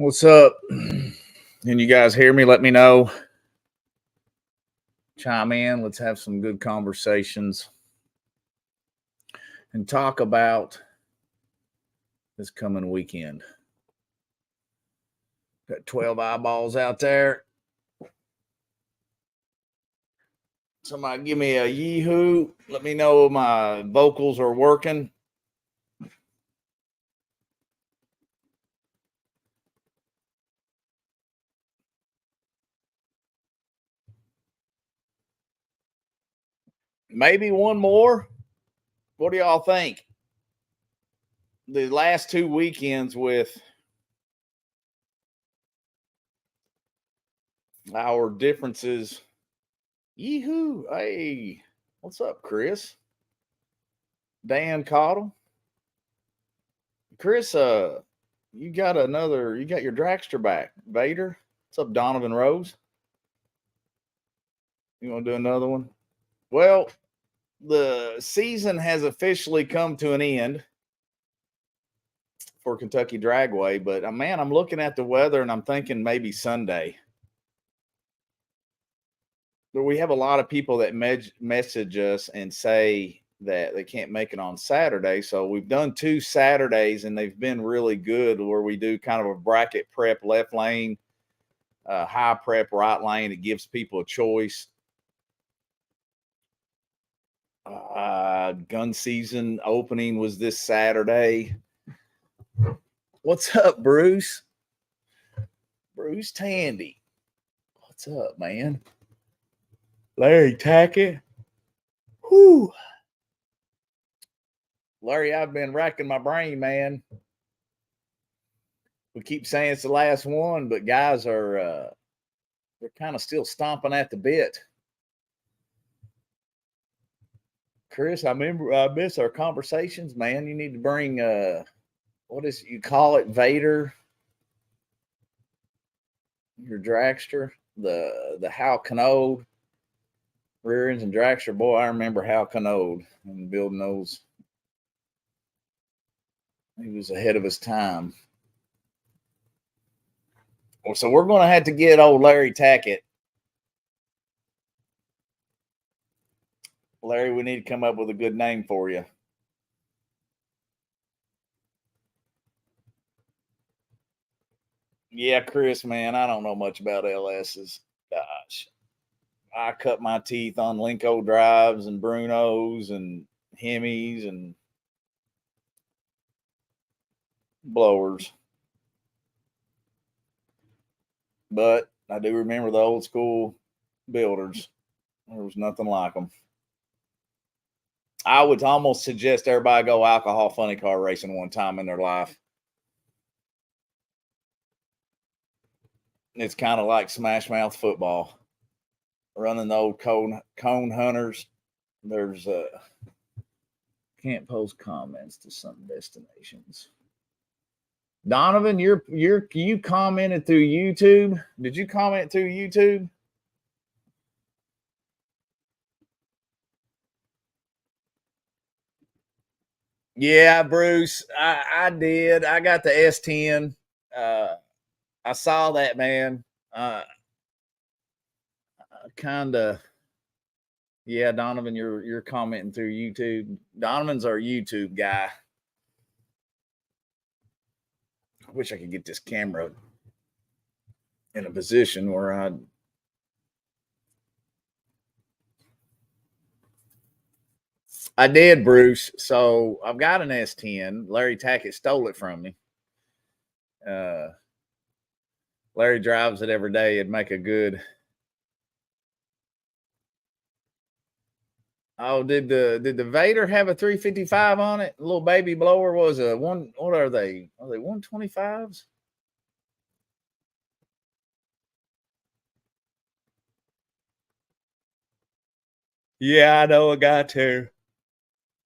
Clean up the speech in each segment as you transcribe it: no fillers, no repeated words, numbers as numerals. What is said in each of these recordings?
What's up? Can you guys hear me? Let me know. Chime in. Let's have some good conversations and talk about this coming weekend. Got 12 eyeballs out there. Somebody give me a yee-hoo. Let me know my vocals are working. Maybe one more. What do y'all think? The last two weekends with our differences. Yee-hoo. Hey, what's up, Chris? Dan Cottle. Chris, you got your dragster back. Vader. What's up, Donovan Rose? You want to do another one? Well, the season has officially come to an end for Kentucky Dragway, but man, I'm looking at the weather and I'm thinking maybe Sunday. But we have a lot of people that message us and say that they can't make it on Saturday. So we've done 2 Saturdays and they've been really good, where we do kind of a bracket prep left lane, high prep right lane. It gives people a choice. Gun season opening was this Saturday. What's up, Bruce? Bruce Tandy. What's up, man? Larry Tackett. Whew. Larry, I've been racking my brain, man. We keep saying it's the last one, but guys are they're kind of still stomping at the bit. Chris, I miss our conversations, man. You need to bring what is it you call it, Vader? Your dragster, the Hal Canode, rear ends and dragster. Boy, I remember Hal Canode and building those. He was ahead of his time. So we're going to have to get old Larry Tackett. Larry, we need to come up with a good name for you. Yeah, Chris, man, I don't know much about LS's. Gosh, I cut my teeth on Linko drives and Brunos and Hemis and blowers. But I do remember the old school builders. There was nothing like them. I would almost suggest everybody go alcohol funny car racing one time in their life. It's kind of like smash mouth football. Running the old cone hunters. There's can't post comments to some destinations. Donovan, you commented through YouTube. Did you comment through YouTube? Yeah, Bruce, I did. I got the S10. I saw that, man. Kind of. Yeah, Donovan, you're commenting through YouTube. Donovan's our YouTube guy. I wish I could get this camera in a position where I did, Bruce. So I've got an S10. Larry Tackett stole it from me. Larry drives it every day. It'd make a good. Oh, did the Vader have a 355 on it? A little baby blower was a one. What are they? Are they 125s? Yeah, I know a guy too.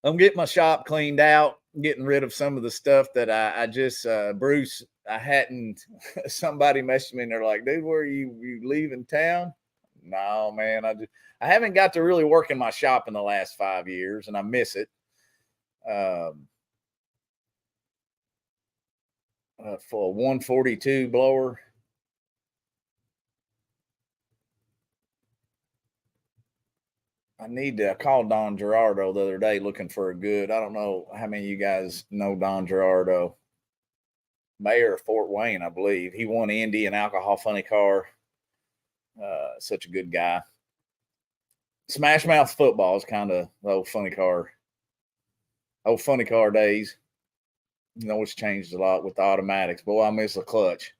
I'm getting my shop cleaned out, getting rid of some of the stuff that I just Bruce. I hadn't. Somebody messaged me and they're like, "Dude, where are you leaving town?" No, man, I haven't got to really work in my shop in the last 5 years, and I miss it. for a 142 blower. I need to. I called Don Gerardo the other day looking for a good. I don't know how many of you guys know Don Gerardo, mayor of Fort Wayne, I believe. He won Indy and Alcohol Funny Car. Such a good guy. Smash Mouth football is kind of the old funny car days. You know, it's changed a lot with the automatics. Boy, I miss a clutch.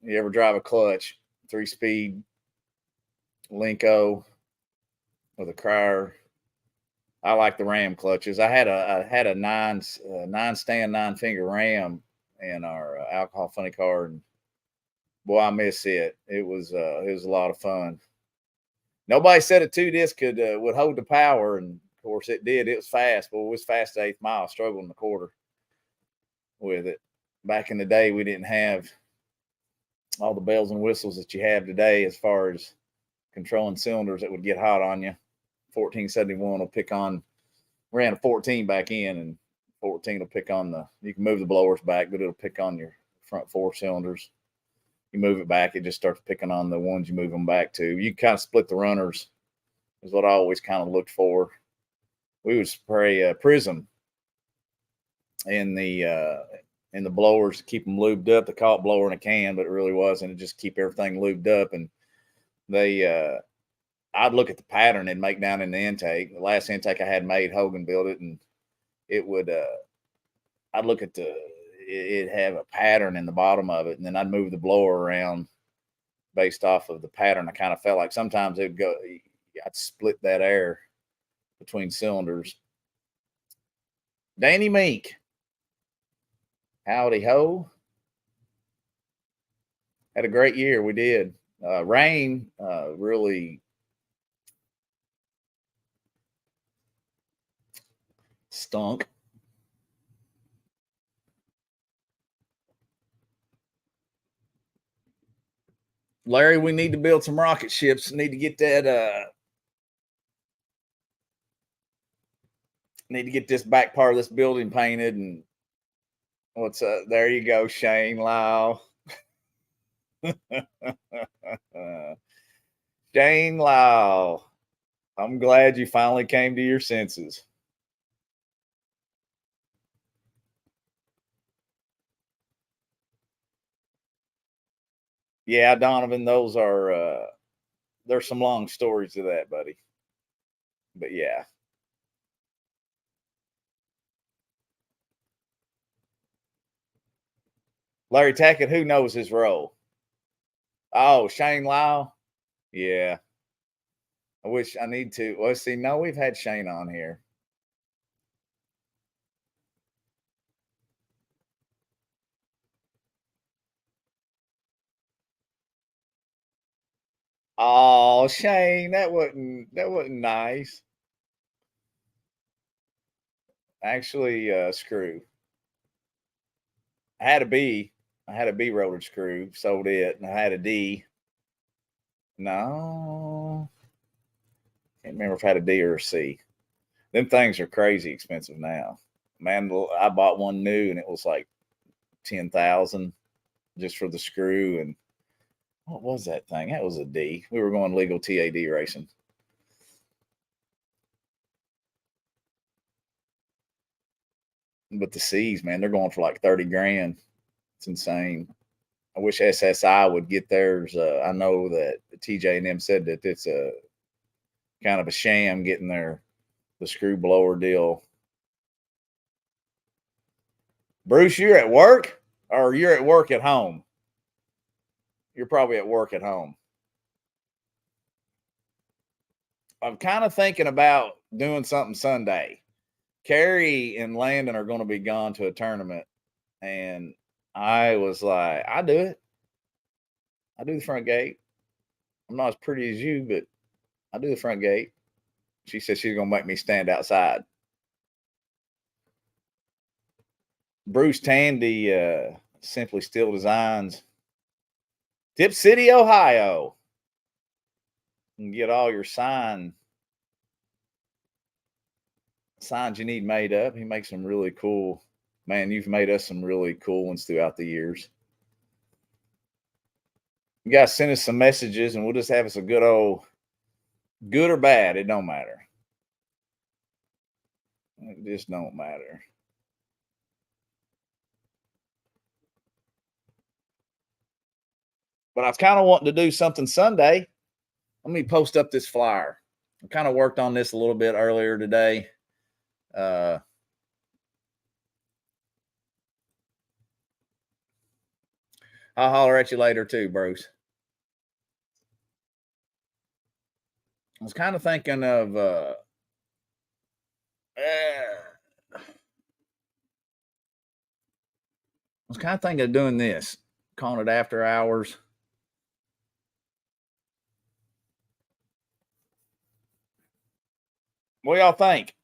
You ever drive a clutch, 3-speed Linko with a crier? I like the Ram clutches. I had a nine stand 9-finger Ram in our alcohol funny car, and boy, I miss it. It was a lot of fun. Nobody said a 2-disc would hold the power, and of course it did. It was fast, but it was fast to 8th mile, struggling the quarter with it. Back in the day, we didn't have all the bells and whistles that you have today as far as controlling cylinders that would get hot on you. 1471 will pick on, ran a 14 back in, and 14 will pick on you can move the blowers back, but it'll pick on your front 4 cylinders. You move it back, it just starts picking on the ones you move them back to. You kind of split the runners, is what I always kind of looked for. We would spray Prism in the blowers to keep them lubed up. They call it blower in a can, but it really wasn't. It just keep everything lubed up. And I'd look at the pattern and make down in the intake. The last intake I had made, Hogan built it, and it would. I'd look at it'd have a pattern in the bottom of it, and then I'd move the blower around based off of the pattern. I kind of felt like sometimes it'd go. I'd split that air between cylinders. Danny Meek. Howdy ho. Had a great year. We did. Rain really stunk. Larry, we need to build some rocket ships. Need to get that. Need to get this back part of this building painted. And what's there you go, Shane Lau. Shane Lau. I'm glad you finally came to your senses. Yeah, Donovan, those are there's some long stories to that, buddy. But yeah. Larry Tackett, who knows his role? Oh, Shane Lau. Yeah. I wish I need to. Well, see, no, we've had Shane on here. Oh, Shane, that wasn't nice. Actually, screw. I had a B. I had a B rotor screw, sold it, and I had a D. No, can't remember if I had a D or a C. Them things are crazy expensive now. Man, I bought one new and it was like 10,000 just for the screw. And what was that thing? That was a D. We were going legal TAD racing. But the C's, man, they're going for like 30 grand. It's insane. I wish SSI would get theirs. I know that TJ and them said that it's a kind of a sham getting the screw blower deal. Bruce, you're at work or you're at work at home? You're probably at work at home. I'm kind of thinking about doing something Sunday. Carrie and Landon are going to be gone to a tournament. And I was like, I do it. I do the front gate. I'm not as pretty as you, but I do the front gate. She said she's going to make me stand outside. Bruce Tandy, Simply Steel Designs, Tip City, Ohio. You can get all your signs you need made up. He makes some really cool Man, you've made us some really cool ones throughout the years. You guys send us some messages and we'll just have us a good old good or bad. It don't matter. It just don't matter. But I was kind of wanting to do something Sunday. Let me post up this flyer. I kind of worked on this a little bit earlier today. I'll holler at you later too, Bruce. I was kind of thinking of I was kind of thinking of doing this, calling it after hours. What y'all think?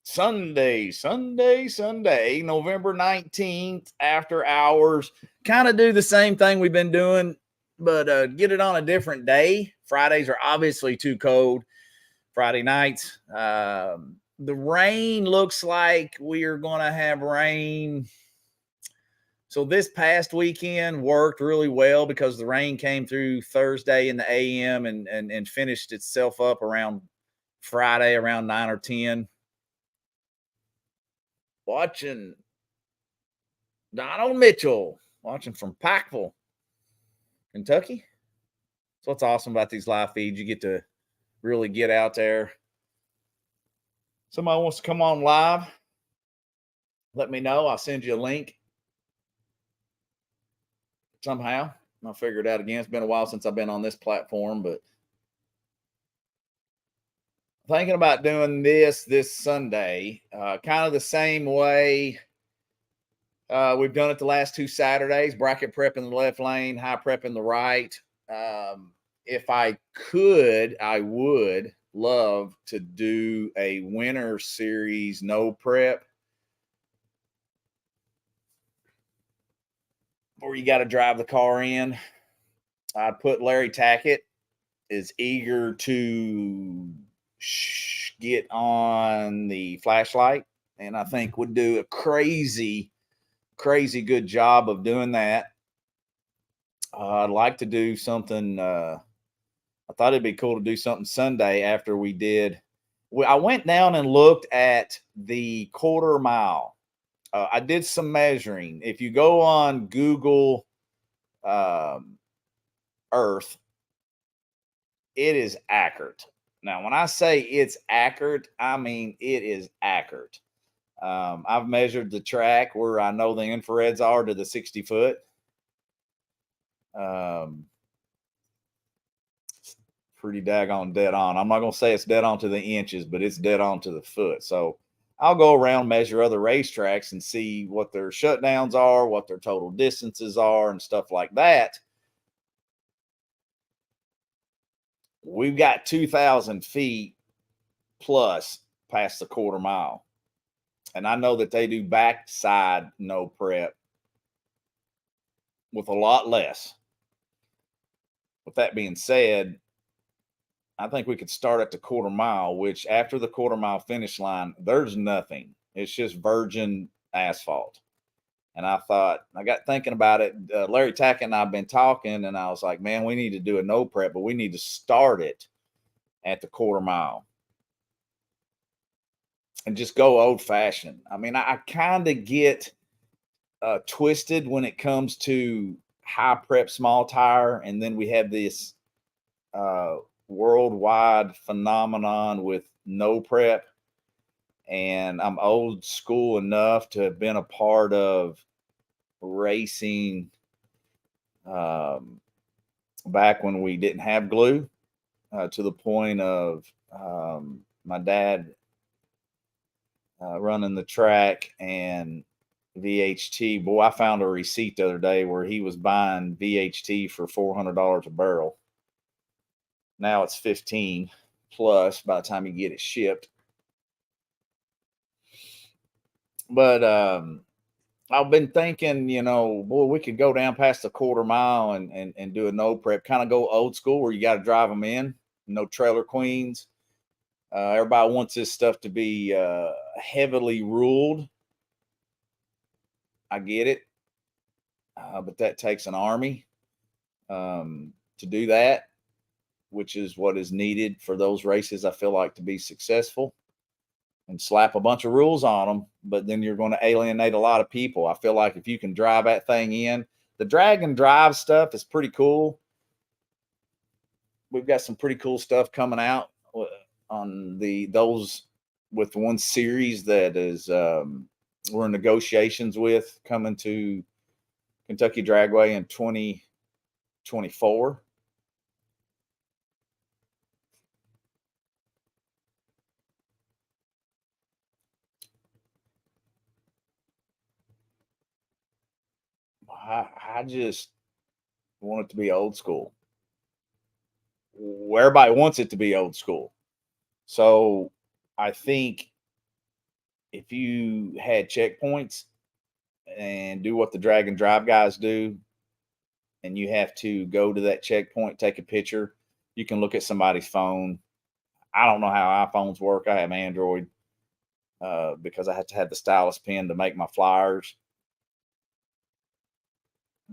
Sunday, November 19th, after hours. Kind of do the same thing we've been doing, but get it on a different day. Fridays are obviously too cold. Friday nights. The rain looks like we are going to have rain. So this past weekend worked really well because the rain came through Thursday in the AM and finished itself up around Friday around 9 or 10. Watching Donald Mitchell, watching from Pikeville, Kentucky. So what's awesome about these live feeds, you get to really get out there. Somebody wants to come on live, let me know. I'll send you a link somehow. I'll figure it out again. It's been a while since I've been on this platform, but thinking about doing this Sunday, kind of the same way we've done it the last 2 Saturdays. Bracket prep in the left lane, high prep in the right. If I could, I would love to do a winter series no prep, or you got to drive the car in. I'd put Larry Tackett is eager to get on the flashlight, and I think would do a crazy good job of doing that. I'd like to do something. I thought it'd be cool to do something Sunday after we did. I went down and looked at the quarter mile. I did some measuring. If you go on Google Earth, it is accurate. Now, when I say it's accurate, I mean it is accurate. I've measured the track where I know the infrareds are to the 60 foot. Pretty daggone dead on. I'm not going to say it's dead on to the inches, but it's dead on to the foot. So I'll go around, measure other racetracks and see what their shutdowns are, what their total distances are, and stuff like that. We've got 2,000 feet plus past the quarter mile. And I know that they do backside no prep with a lot less. With that being said, I think we could start at the quarter mile, which after the quarter mile finish line, there's nothing. It's just virgin asphalt. And I thought, I got thinking about it. Larry Tackett and I have been talking, and I was like, man, we need to do a no prep, but we need to start it at the quarter mile and just go old fashioned. I mean, I kind of get twisted when it comes to high prep small tire, and then we have this worldwide phenomenon with no prep. And I'm old school enough to have been a part of racing back when we didn't have glue, to the point of my dad running the track and VHT. Boy, I found a receipt the other day where he was buying VHT for $400 a barrel. Now it's 15 plus by the time you get it shipped. But I've been thinking, boy, we could go down past the quarter mile and do a no prep, kind of go old school where you got to drive them in, no trailer queens. Everybody wants this stuff to be heavily ruled. I get it, but that takes an army to do that, which is what is needed for those races. I feel like to be successful, and slap a bunch of rules on them, but then you're going to alienate a lot of people. I feel like if you can drive that thing in, the drag and drive stuff is pretty cool. We've got some pretty cool stuff coming out on those with one series that is we're in negotiations with coming to Kentucky Dragway in 2024. I just want it to be old school. Everybody wants it to be old school. So I think if you had checkpoints and do what the drag and drive guys do, and you have to go to that checkpoint, take a picture, you can look at somebody's phone. I don't know how iPhones work. I have Android because I had to have the stylus pen to make my flyers.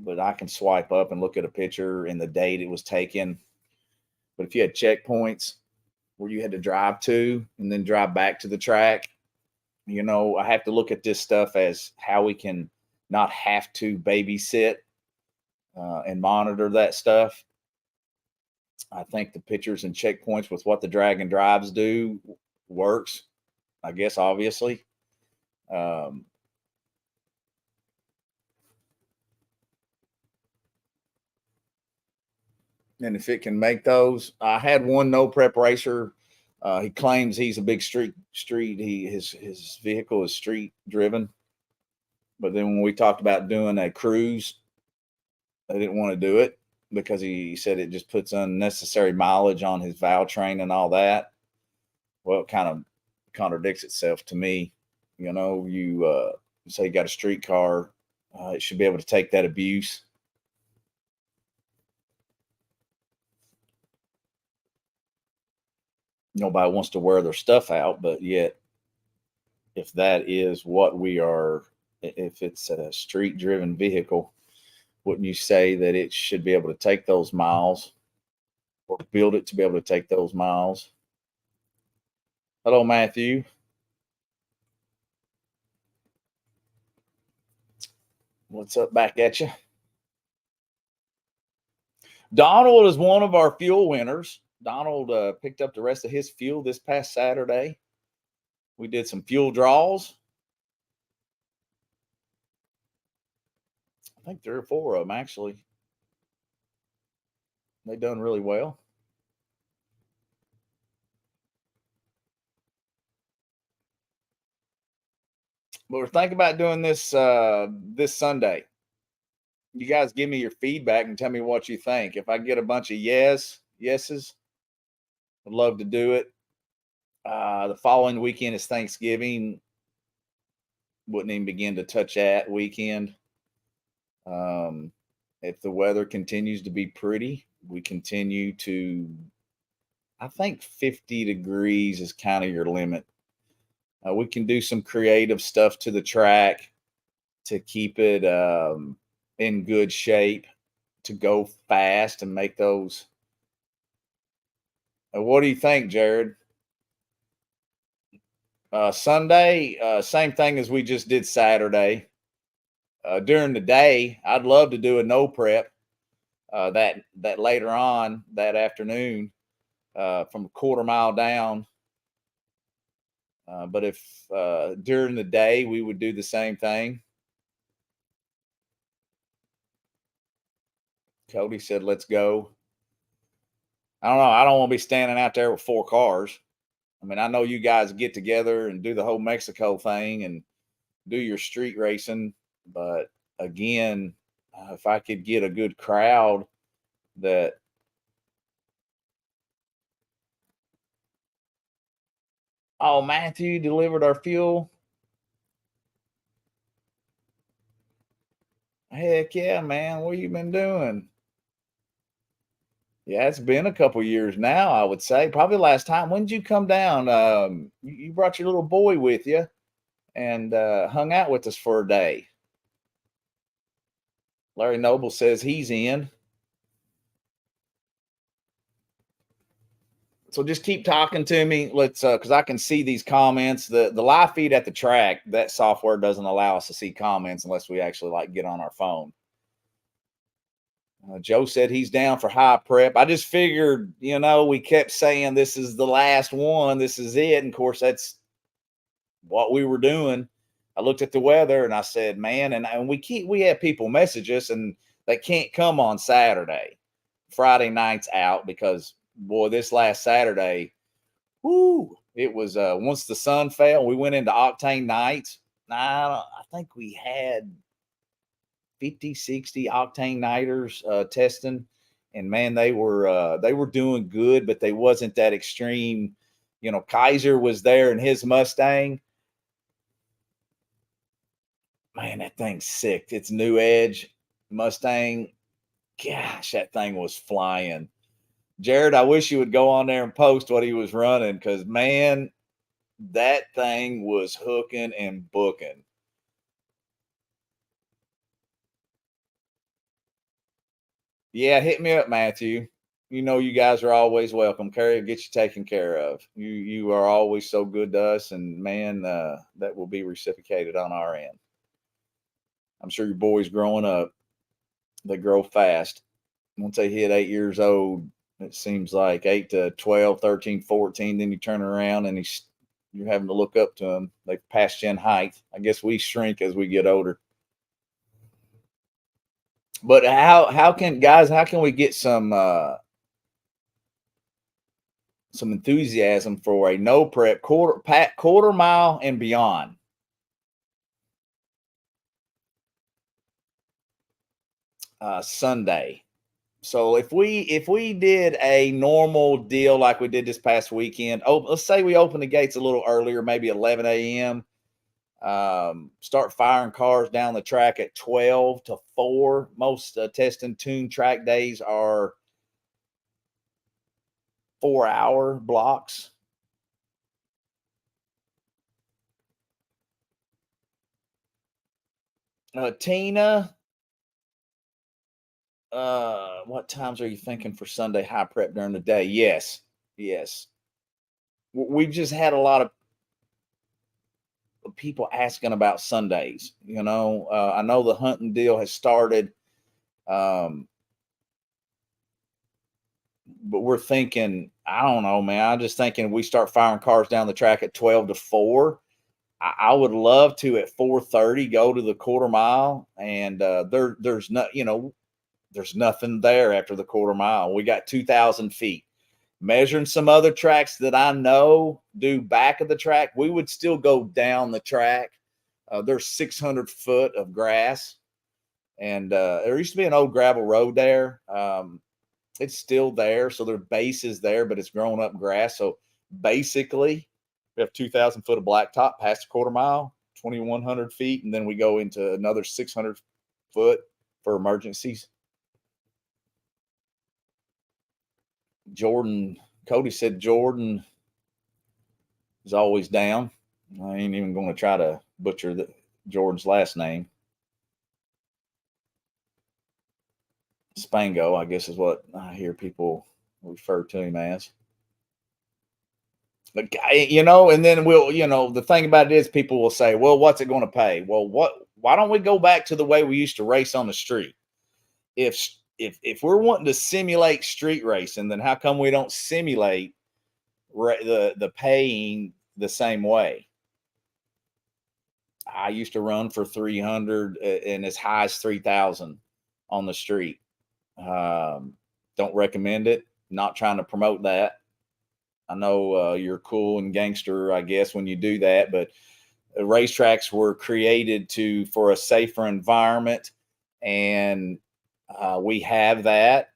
But I can swipe up and look at a picture and the date it was taken. But if you had checkpoints where you had to drive to and then drive back to the track, I have to look at this stuff as how we can not have to babysit and monitor that stuff. I think the pictures and checkpoints with what the drag and drives do works, I guess, obviously. And if it can make those, I had one no prep racer. He claims he's a big street. His vehicle is street driven. But then when we talked about doing a cruise, they didn't want to do it because he said it just puts unnecessary mileage on his valve train and all that. Well, it kind of contradicts itself to me. You say you got a street car, it should be able to take that abuse. Nobody wants to wear their stuff out, but yet, if that is what we are, if it's a street driven vehicle, wouldn't you say that it should be able to take those miles or build it to be able to take those miles? Hello, Matthew. What's up back at you? Donald is one of our fuel winners. Donald picked up the rest of his fuel this past Saturday. We did some fuel draws. I think 3 or 4 of them, actually. They done really well. But we're thinking about doing this this Sunday. You guys give me your feedback and tell me what you think. If I get a bunch of yeses, I'd love to do it. The following weekend is Thanksgiving. Wouldn't even begin to touch that weekend. If the weather continues to be pretty, we continue to, I think 50 degrees is kind of your limit. We can do some creative stuff to the track to keep it in good shape, to go fast and make those. What do you think, Jared? Sunday, same thing as we just did Saturday. During the day, I'd love to do a no prep that later on that afternoon from a quarter mile down. But if during the day we would do the same thing. Cody said, let's go. I don't know. I don't want to be standing out there with 4 cars. I mean, I know you guys get together and do the whole Mexico thing and do your street racing. But again, if I could get a good crowd that. Oh, Matthew delivered our fuel. Heck yeah, man. What you been doing? Yeah, it's been a couple years now, I would say. Probably last time. When did you come down? You brought your little boy with you and hung out with us for a day. Larry Noble says he's in. So just keep talking to me. Let's because I can see these comments. The live feed at the track, that software doesn't allow us to see comments unless we actually like get on our phone. Joe said he's down for high prep. I just figured, we kept saying this is the last one, this is it. And of course, that's what we were doing. I looked at the weather and I said, man, and we have people message us and they can't come on Saturday. Friday night's out because boy, this last Saturday, whoo, it was once the sun fell, we went into octane nights. I think we had 50, 60 octane nighters testing. And man, they were doing good, but they wasn't that extreme. Kaiser was there in his Mustang. Man, that thing's sick. It's New Edge Mustang. Gosh, that thing was flying. Jared, I wish you would go on there and post what he was running because, man, that thing was hooking and booking. Yeah, hit me up, Matthew. You guys are always welcome. Carrie will get you taken care of. You are always so good to us, and man, that will be reciprocated on our end. I'm sure your boys growing up, they grow fast. Once they hit 8 years old, it seems like 8 to 12, 13, 14, then you turn around and you're having to look up to them. They've passed you in height. I guess we shrink as we get older. But how can we get some enthusiasm for a no prep quarter mile and beyond? Sunday. So if we did a normal deal like we did this past weekend, let's say we open the gates a little earlier, maybe 11 a.m. Start firing cars down the track at 12 to 4. Most test and tune track days are 4-hour blocks. Tina, what times are you thinking for Sunday high prep during the day? Yes. We just had a lot of people asking about Sundays. I know the hunting deal has started, but we're thinking, I don't know, man. I'm just thinking we start firing cars down the track at 12 to 4. I would love to at 4:30 go to the quarter mile, and there's nothing there after the quarter mile. We got 2,000 feet. Measuring some other tracks that I know do back of the track, we would still go down the track. There's 600 foot of grass, and there used to be an old gravel road there. It's still there, so their base is there, but it's grown up grass. So basically, we have 2,000 foot of blacktop past a quarter mile, 2,100 feet, and then we go into another 600 foot for emergencies. Cody said Jordan is always down. I ain't even going to try to butcher Jordan's last name. Spango, I guess, is what I hear people refer to him as. But and then the thing about it is people will say, well, what's it going to pay? Well, why don't we go back to the way we used to race on the street? If we're wanting to simulate street racing, then how come we don't simulate the paying the same way? I used to run for 300 and as high as 3,000 on the street. Don't recommend it. Not trying to promote that. I know you're cool and gangster, I guess, when you do that, but racetracks were created for a safer environment, and we have that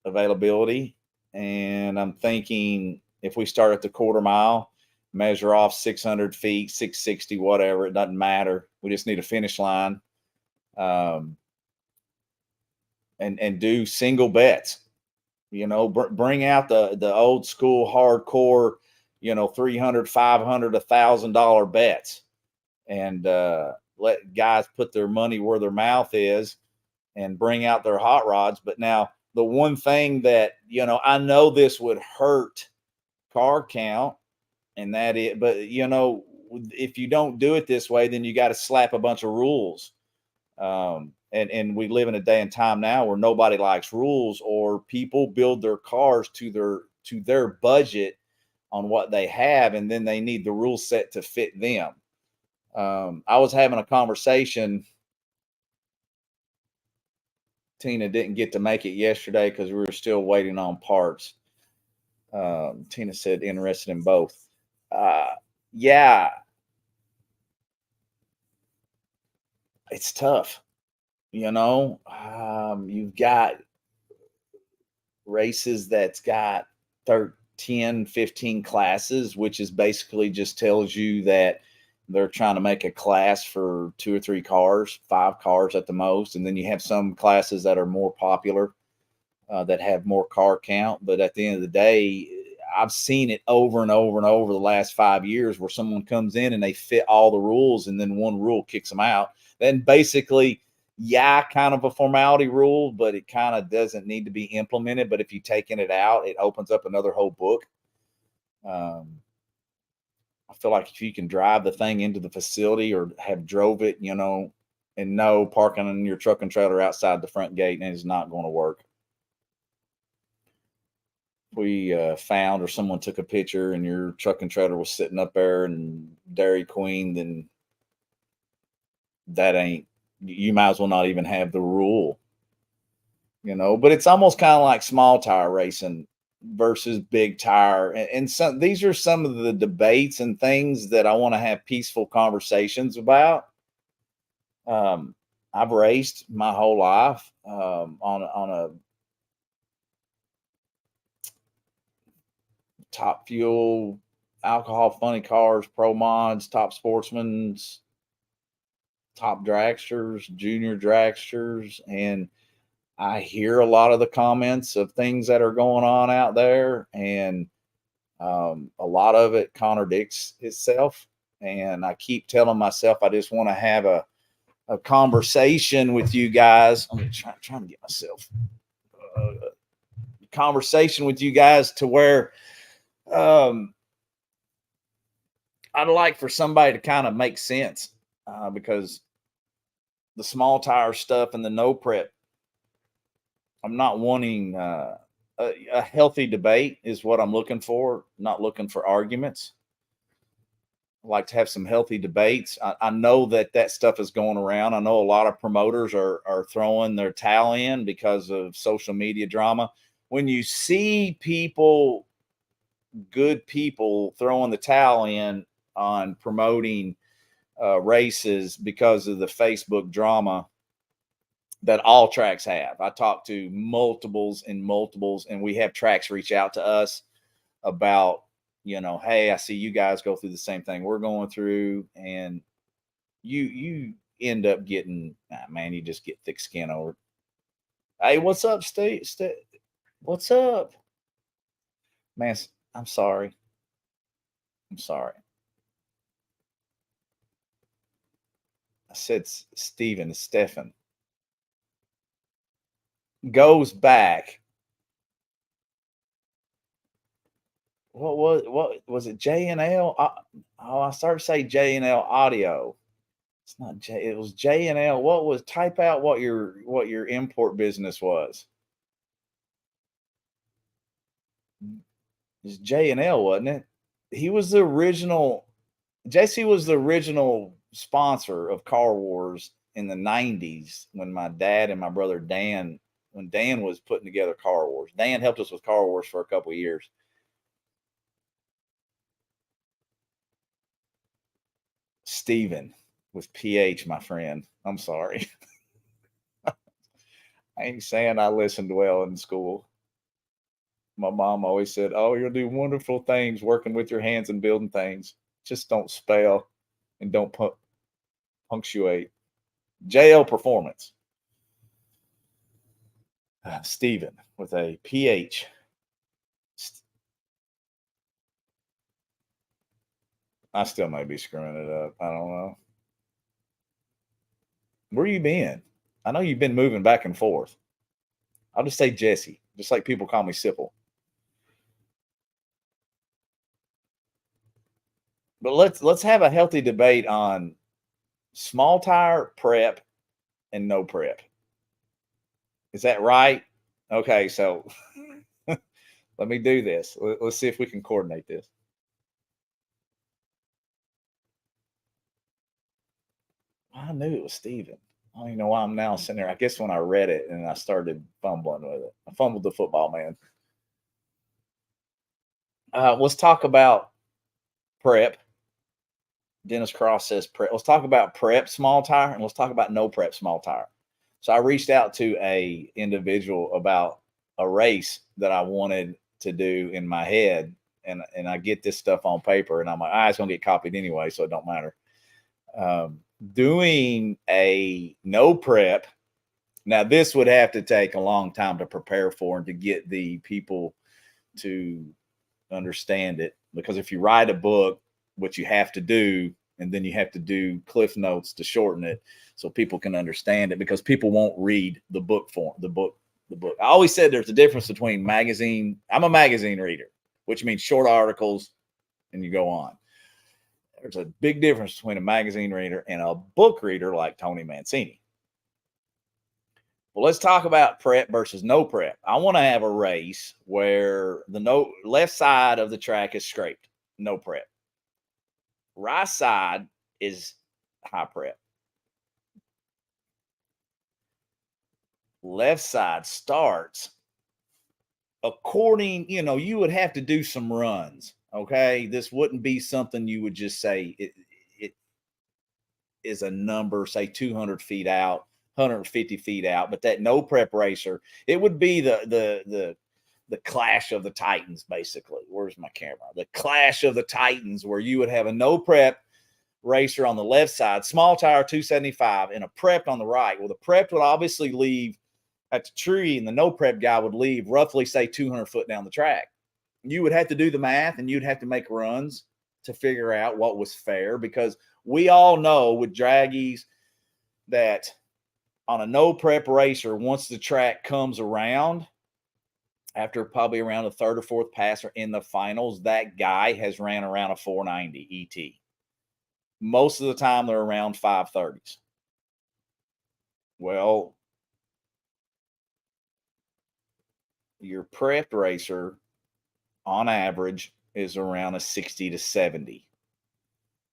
availability. And I'm thinking if we start at the quarter mile, measure off 600 feet, 660, whatever, it doesn't matter. We just need a finish line. And do single bets, bring out the old school hardcore, $300, $500, $1,000 bets. And let guys put their money where their mouth is and bring out their hot rods. But now, the one thing that, I know this would hurt car count, and that is, but if you don't do it this way, then you got to slap a bunch of rules. And we live in a day and time now where nobody likes rules, or people build their cars to their budget on what they have, and then they need the rule set to fit them. I was having a conversation. Tina didn't get to make it yesterday because we were still waiting on parts. Tina said interested in both. Yeah, it's tough. You've got races that's got 10, 15 classes, which is basically just tells you that they're trying to make a class for 2 or 3 cars, 5 cars at the most. And then you have some classes that are more popular, that have more car count. But at the end of the day, I've seen it over and over and over the last 5 years where someone comes in and they fit all the rules, and then one rule kicks them out. Then basically, yeah, kind of a formality rule, but it kind of doesn't need to be implemented. But if you taking it out, it opens up another whole book. I feel like if you can drive the thing into the facility or have drove it, and no parking in your truck and trailer outside the front gate, and it's not going to work. We found, or someone took a picture and your truck and trailer was sitting up there and Dairy Queen, then that ain't, you might as well not even have the rule, but it's almost kind of like small tire racing versus big tire. And some, these are some of the debates and things that I want to have peaceful conversations about. I've raced my whole life, on a Top Fuel, Alcohol Funny Cars, Pro Mods, Top Sportsman's, Top Dragsters, Junior Dragsters, and I hear a lot of the comments of things that are going on out there, and a lot of it contradicts itself. And I keep telling myself I just want to have a conversation with you guys. I'm trying to get myself a conversation with you guys to where I'd like for somebody to kind of make sense, because the small tire stuff and the no prep, I'm not wanting a healthy debate is what I'm looking for. Not looking for arguments. I like to have some healthy debates. I know that stuff is going around. I know a lot of promoters are throwing their towel in because of social media drama. When you see people, good people, throwing the towel in on promoting races because of the Facebook drama that all tracks have. I talked to multiples, and we have tracks reach out to us about, hey, I see you guys go through the same thing we're going through, and you end up getting, man, you just get thick skin over it. Hey, what's up, Steve? What's up, man? I'm sorry. I'm sorry. I said Steven. Stefan goes back. What was it? J&L? I started to say J&L Audio. It's not J. It was J&L. What was? Type out what your import business was. It's J&L, wasn't it? He was the original. JC was the original sponsor of Car Wars in the 90s when my dad and my brother Dan, when Dan was putting together Car Wars. Dan helped us with Car Wars for a couple of years. Steven with PH, my friend. I'm sorry. I ain't saying I listened well in school. My mom always said, "Oh, you'll do wonderful things working with your hands and building things. Just don't spell and don't punctuate." JL Performance. Steven with a PH. I still might be screwing it up. I don't know. Where you been? I know you've been moving back and forth. I'll just say Jesse, just like people call me Sipple. But let's have a healthy debate on small tire prep and no prep. Is that right? Okay, so let me do this. Let's see if we can coordinate this. I knew it was Steven. I don't even know why I'm now sitting there. I guess when I read it and I started fumbling with it, I fumbled the football, man. Let's talk about prep. Dennis Cross says prep. Let's talk about prep small tire and let's talk about no prep small tire. So I reached out to a individual about a race that I wanted to do in my head, and I get this stuff on paper, and I'm like, it's gonna get copied anyway, so it don't matter. Doing a no prep. Now this would have to take a long time to prepare for and to get the people to understand it, because if you write a book, what you have to do, and then you have to do cliff notes to shorten it so people can understand it, because people won't read the book form, the book. I always said there's a difference between magazine. I'm a magazine reader, which means short articles and you go on. There's a big difference between a magazine reader and a book reader like Tony Mancini. Well, let's talk about prep versus no prep. I want to have a race where the left side of the track is scraped, no prep. Right side is high prep. Left side starts according, you would have to do some runs. Okay. This wouldn't be something you would just say it is a number, say 200 feet out, 150 feet out. But that no prep racer, it would be the clash of the Titans, basically. Where's my camera? The clash of the Titans, where you would have a no prep racer on the left side, small tire 275, and a prep on the right. Well, the prep would obviously leave at the tree, and the no prep guy would leave roughly, say, 200 foot down the track. You would have to do the math, and you'd have to make runs to figure out what was fair, because we all know with draggies that on a no prep racer, once the track comes around, after probably around the third or fourth passer in the finals, that guy has ran around a 490 ET. Most of the time, they're around 530s. Well, your prepped racer, on average, is around a 60 to 70.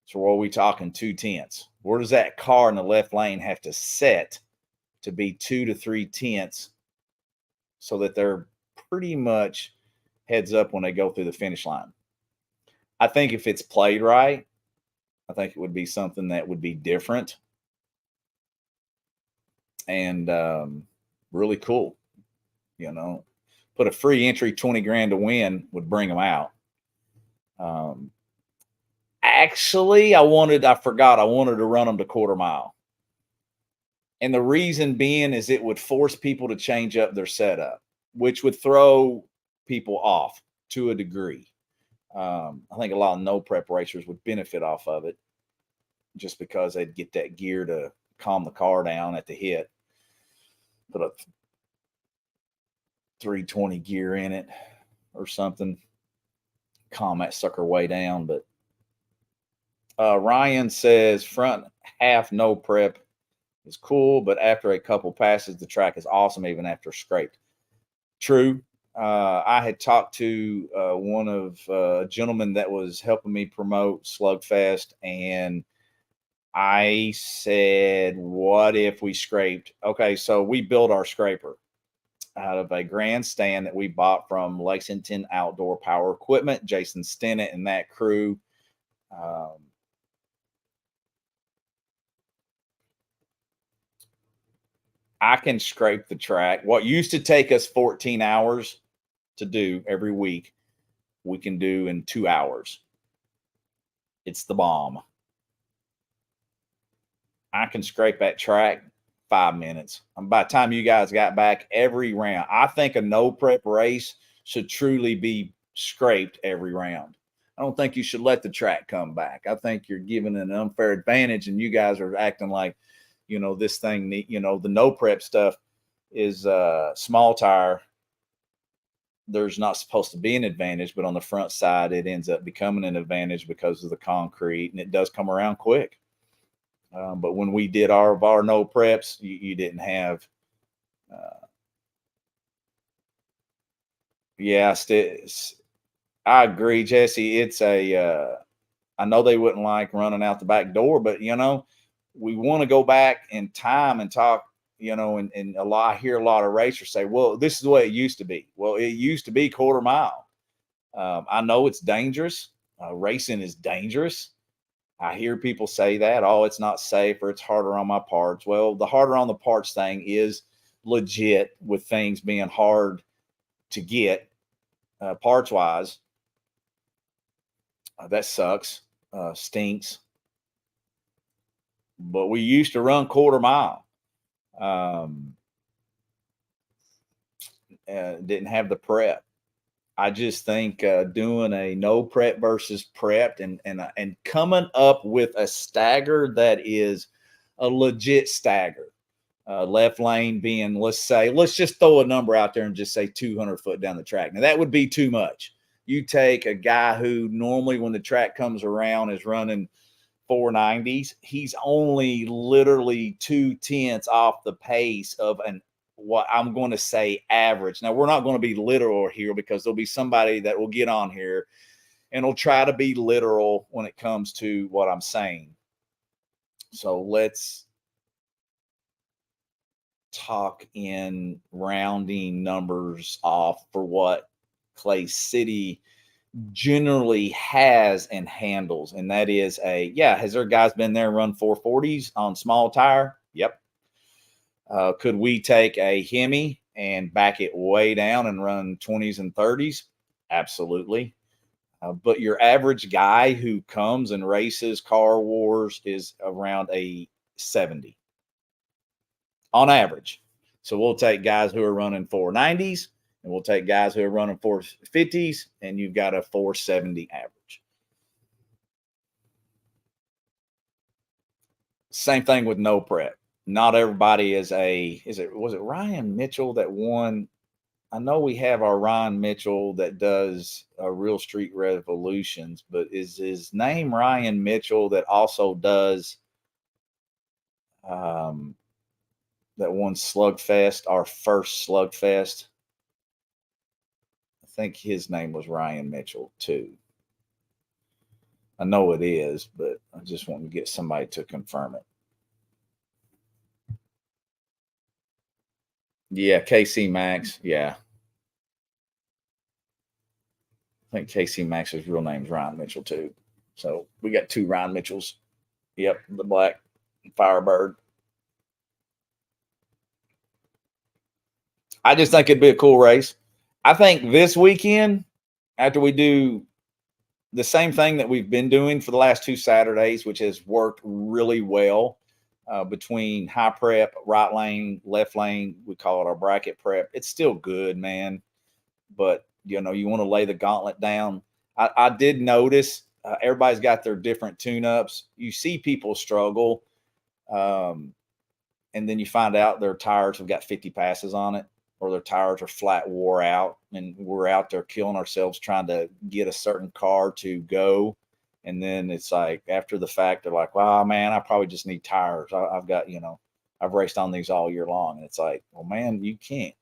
So what are we talking? 2/10. Where does that car in the left lane have to set to be 2 to 3/10 so that they're pretty much heads up when they go through the finish line? I think if it's played right, I think it would be something that would be different and really cool. Put a free entry, 20 grand to win would bring them out. Actually, I wanted to run them to quarter mile. And the reason being is it would force people to change up their setup, which would throw people off to a degree. I think a lot of no prep racers would benefit off of it, just because they'd get that gear to calm the car down at the hit. Put a 320 gear in it or something, calm that sucker way down. But Ryan says front half no prep is cool, but after a couple passes, the track is awesome, even after scraped. True. I had talked to one of gentlemen that was helping me promote Slugfest, and I said, what if we scraped? Okay, so we built our scraper out of a grandstand that we bought from Lexington Outdoor Power Equipment, Jason Stennett and that crew. I can scrape the track. What used to take us 14 hours to do every week, we can do in 2 hours. It's the bomb. I can scrape that track 5 minutes. By the time you guys got back, every round, I think a no prep race should truly be scraped every round. I don't think you should let the track come back. I think you're giving an unfair advantage, and you guys are acting like this thing, the no prep stuff is small tire. There's not supposed to be an advantage, but on the front side, it ends up becoming an advantage because of the concrete, and it does come around quick. But when we did our no preps, you didn't have. Yeah, I agree, Jesse. It's I know they wouldn't like running out the back door, but we want to go back in time and talk. And I hear a lot of racers say, "Well, this is the way it used to be." Well, it used to be quarter mile. I know it's dangerous. Racing is dangerous. I hear people say that, "Oh, it's not safe or it's harder on my parts." Well, the harder on the parts thing is legit, with things being hard to get parts wise. That sucks, stinks. But we used to run quarter mile. Didn't have the prep. I just think doing a no prep versus prepped, and coming up with a stagger that is a legit stagger. Left lane being, let's just throw a number out there and just say 200 foot down the track. Now that would be too much. You take a guy who normally when the track comes around is running 490s, he's only literally 2/10 off the pace of what I'm going to say average. Now we're not going to be literal here, because there'll be somebody that will get on here and will try to be literal when it comes to what I'm saying. So let's talk in rounding numbers off for what Clay City generally has and handles. And that is has their guys been there and run 440s on small tire? Yep. Could we take a Hemi and back it way down and run 20s and 30s? Absolutely. But your average guy who comes and races Car Wars is around a 70 on average. So we'll take guys who are running 490s, and we'll take guys who are running 450s, and you've got a 470 average. Same thing with no prep. Not everybody was it Ryan Mitchell that won? I know we have our Ryan Mitchell that does Real Street Revolutions, but is his name Ryan Mitchell that also does that one Slugfest, our first Slugfest? I think his name was Ryan Mitchell too. I know it is, but I just want to get somebody to confirm it. Yeah, KC Max. Yeah. I think KC Max's real name's Ryan Mitchell too. So we got two Ryan Mitchells. Yep, the black Firebird. I just think it'd be a cool race. I think this weekend, after we do the same thing that we've been doing for the last two Saturdays, which has worked really well, between high prep, right lane, left lane, we call it our bracket prep. It's still good, man. But, you want to lay the gauntlet down. I did notice everybody's got their different tune-ups. You see people struggle, and then you find out their tires have got 50 passes on it, or their tires are flat wore out, and we're out there killing ourselves trying to get a certain car to go. And then it's like after the fact, they're like, "Wow, man, I probably just need tires. I've got, I've raced on these all year long." And it's like, well, man, you can't.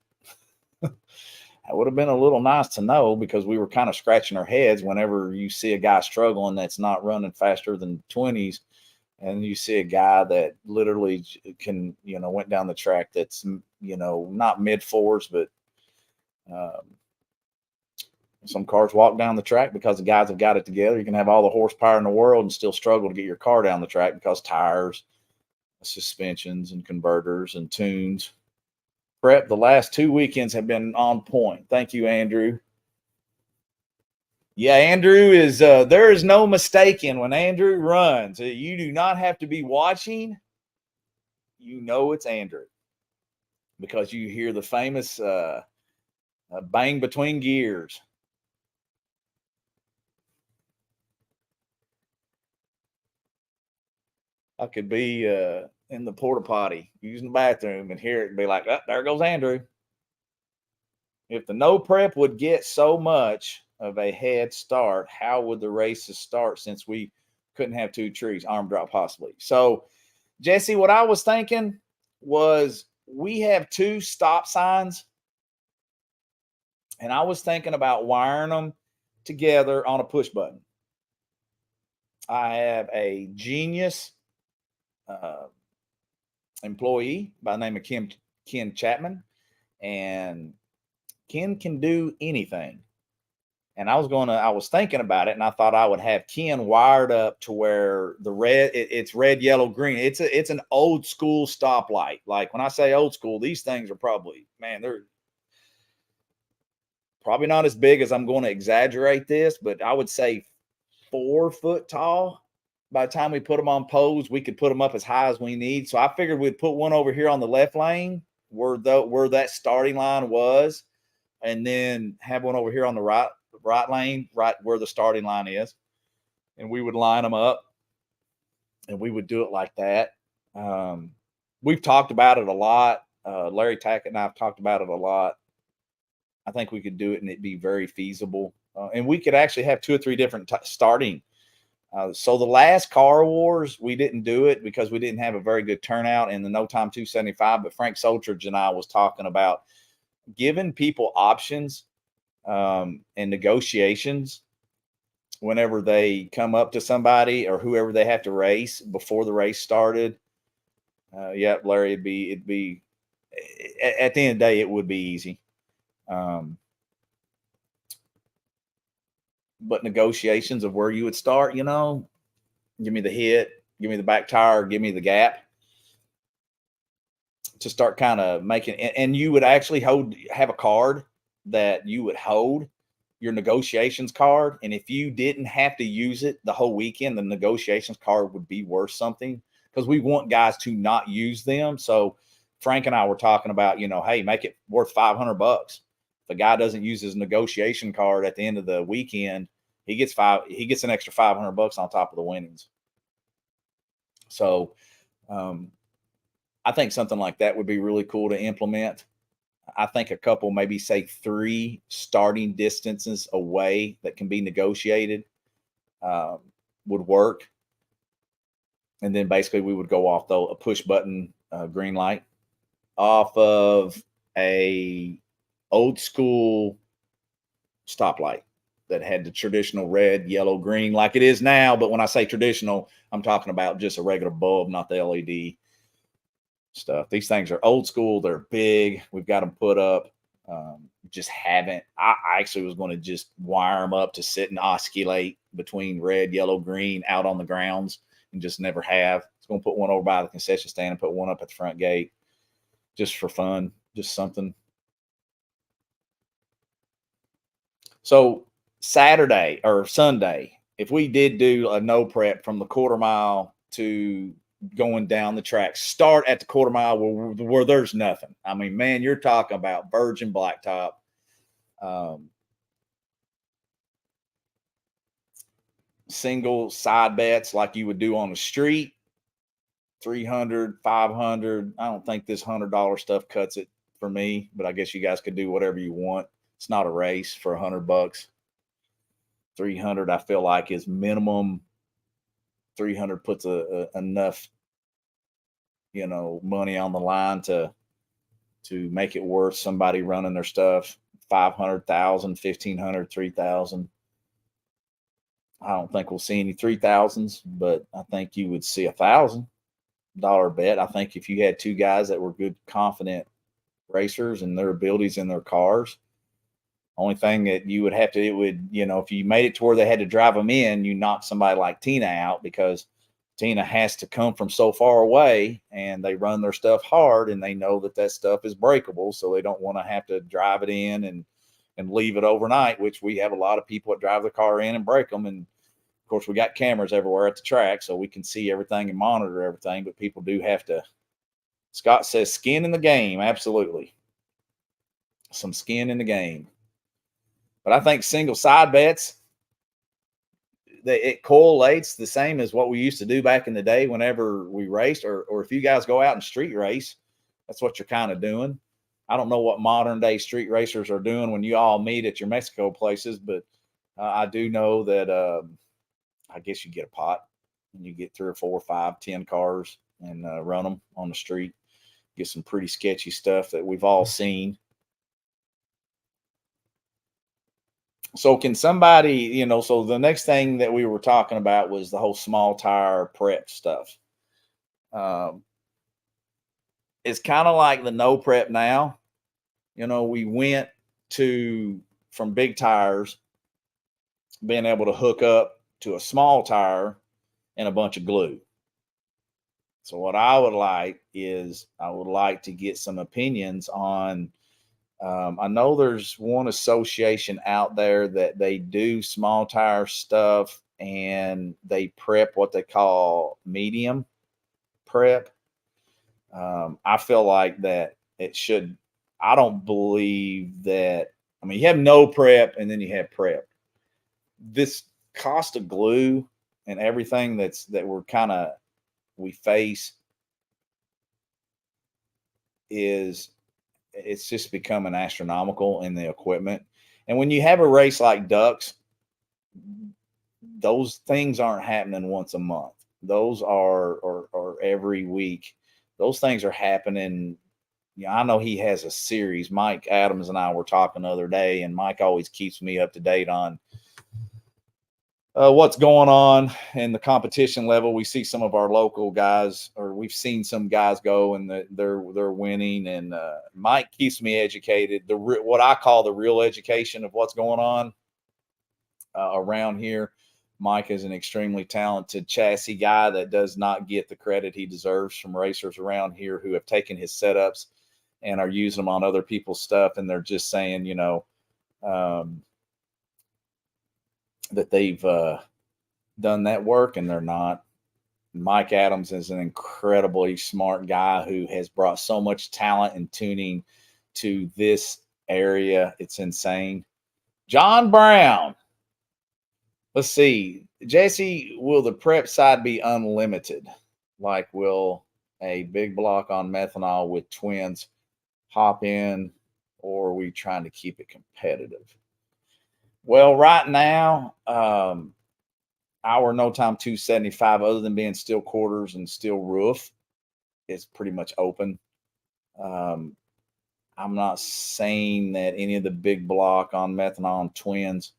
It would have been a little nice to know, because we were kind of scratching our heads whenever you see a guy struggling that's not running faster than 20s, and you see a guy that literally can, went down the track that's, not mid fours, but some cars walk down the track because the guys have got it together. You can have all the horsepower in the world and still struggle to get your car down the track because tires, suspensions, and converters and tunes. Prep, the last 2 weekends have been on point. Thank you, Andrew. Yeah, Andrew is, there is no mistaking when Andrew runs. You do not have to be watching. It's Andrew, because you hear the famous bang between gears. I could be in the porta potty using the bathroom and hear it be like, oh, there goes Andrew. If the no prep would get so much of a head start, how would the races start since we couldn't have two trees? Arm drop possibly. So, Jesse, what I was thinking was we have two stop signs, and I was thinking about wiring them together on a push button. I have a genius employee by the name of Ken Chapman, and Ken can do anything. And I was thinking about it, and I thought I would have Ken wired up to where the red, it's red, yellow, green. It's an old school stoplight. Like when I say old school, these things are probably, man, they're probably not as big as I'm going to exaggerate this, but I would say 4 foot tall. By the time we put them on poles, we could put them up as high as we need. So I figured we'd put one over here on the left lane where that starting line was, and then have one over here on the right lane, right where the starting line is. And we would line them up, and we would do it like that. We've talked about it a lot. Larry Tackett and I have talked about it a lot. I think we could do it and it'd be very feasible. And we could actually have 2 or 3 different starting. So the last Car Wars, we didn't do it because we didn't have a very good turnout in the No Time 275. But Frank Soltridge and I was talking about giving people options and negotiations whenever they come up to somebody or whoever they have to race before the race started. Yeah, Larry, it'd be at the end of the day, it would be easy. But negotiations of where you would start, give me the hit, give me the back tire, give me the gap to start kind of making, and you would actually have a card that you would hold, your negotiations card. And if you didn't have to use it the whole weekend, the negotiations card would be worth something, because we want guys to not use them. So Frank and I were talking about, hey, make it worth $500. If a guy doesn't use his negotiation card at the end of the weekend, he gets an extra $500 on top of the winnings. So I think something like that would be really cool to implement. I think a couple, maybe say 3 starting distances away that can be negotiated would work. And then basically we would go off a push button green light off of a old school stoplight that had the traditional red, yellow, green like it is now. But when I say traditional, I'm talking about just a regular bulb, not the LED stuff. These things are old school. They're big. We've got them put up. Just haven't. I actually was going to just wire them up to sit and osculate between red, yellow, green out on the grounds, and just never have. It's going to put one over by the concession stand and put one up at the front gate just for fun, just something. So Saturday or Sunday, if we did do a no prep from the quarter mile to going down the track, start at the quarter mile where there's nothing. I mean, man, you're talking about virgin blacktop. Single side bets like you would do on the street, 300, 500. I don't think this $100 stuff cuts it for me, but I guess you guys could do whatever you want. It's not a race for $100. 300, I feel like, is minimum. 300 puts enough, money on the line to make it worth somebody running their stuff. 500,000, 1,500, 3,000. I don't think we'll see any 3,000s, but I think you would see $1,000 bet. I think if you had 2 guys that were good, confident racers and their abilities in their cars, only thing that you would have to, if you made it to where they had to drive them in, you knock somebody like Tina out, because Tina has to come from so far away, and they run their stuff hard, and they know that stuff is breakable. So they don't want to have to drive it in and leave it overnight, which we have a lot of people that drive the car in and break them. And of course, we got cameras everywhere at the track, so we can see everything and monitor everything. But people do have to. Scott says skin in the game. Absolutely. Some skin in the game. But I think single side bets, it correlates the same as what we used to do back in the day whenever we raced, or if you guys go out and street race, that's what you're kind of doing. I don't know what modern day street racers are doing when you all meet at your Mexico places, but I do know that I guess you get a pot and you get 3 or 4 or 5, 10 cars and run them on the street. Get some pretty sketchy stuff that we've all seen. So can somebody, so the next thing that we were talking about was the whole small tire prep stuff. Um, it's kind of like the no prep now. We went from big tires being able to hook up to a small tire and a bunch of glue. So what I would like is I would like to get some opinions on. I know there's one association out there that they do small tire stuff and they prep what they call medium prep. I feel like that it should. I don't believe that. I mean, you have no prep and then you have prep. This cost of glue and everything that we face it's just becoming astronomical in the equipment. And when you have a race like Ducks, those things aren't happening once a month. Those are or every week. Those things are happening. I know he has a series. Mike Adams and I were talking the other day, and Mike always keeps me up to date on what's going on in the competition level. We see some of our local guys, or we've seen some guys go and they're winning. And Mike keeps me educated. What I call the real education of what's going on around here. Mike is an extremely talented chassis guy that does not get the credit he deserves from racers around here who have taken his setups and are using them on other people's stuff. And they're just saying, that they've done that work, and they're not. Mike Adams is an incredibly smart guy who has brought so much talent and tuning to this area. It's insane. John Brown. Let's see. Jesse, will the prep side be unlimited? Like, will a big block on methanol with twins hop in, or are we trying to keep it competitive? Well, right now, our No Time 275, other than being steel quarters and steel roof, is pretty much open. I'm not saying that any of the big block on methanol and twins.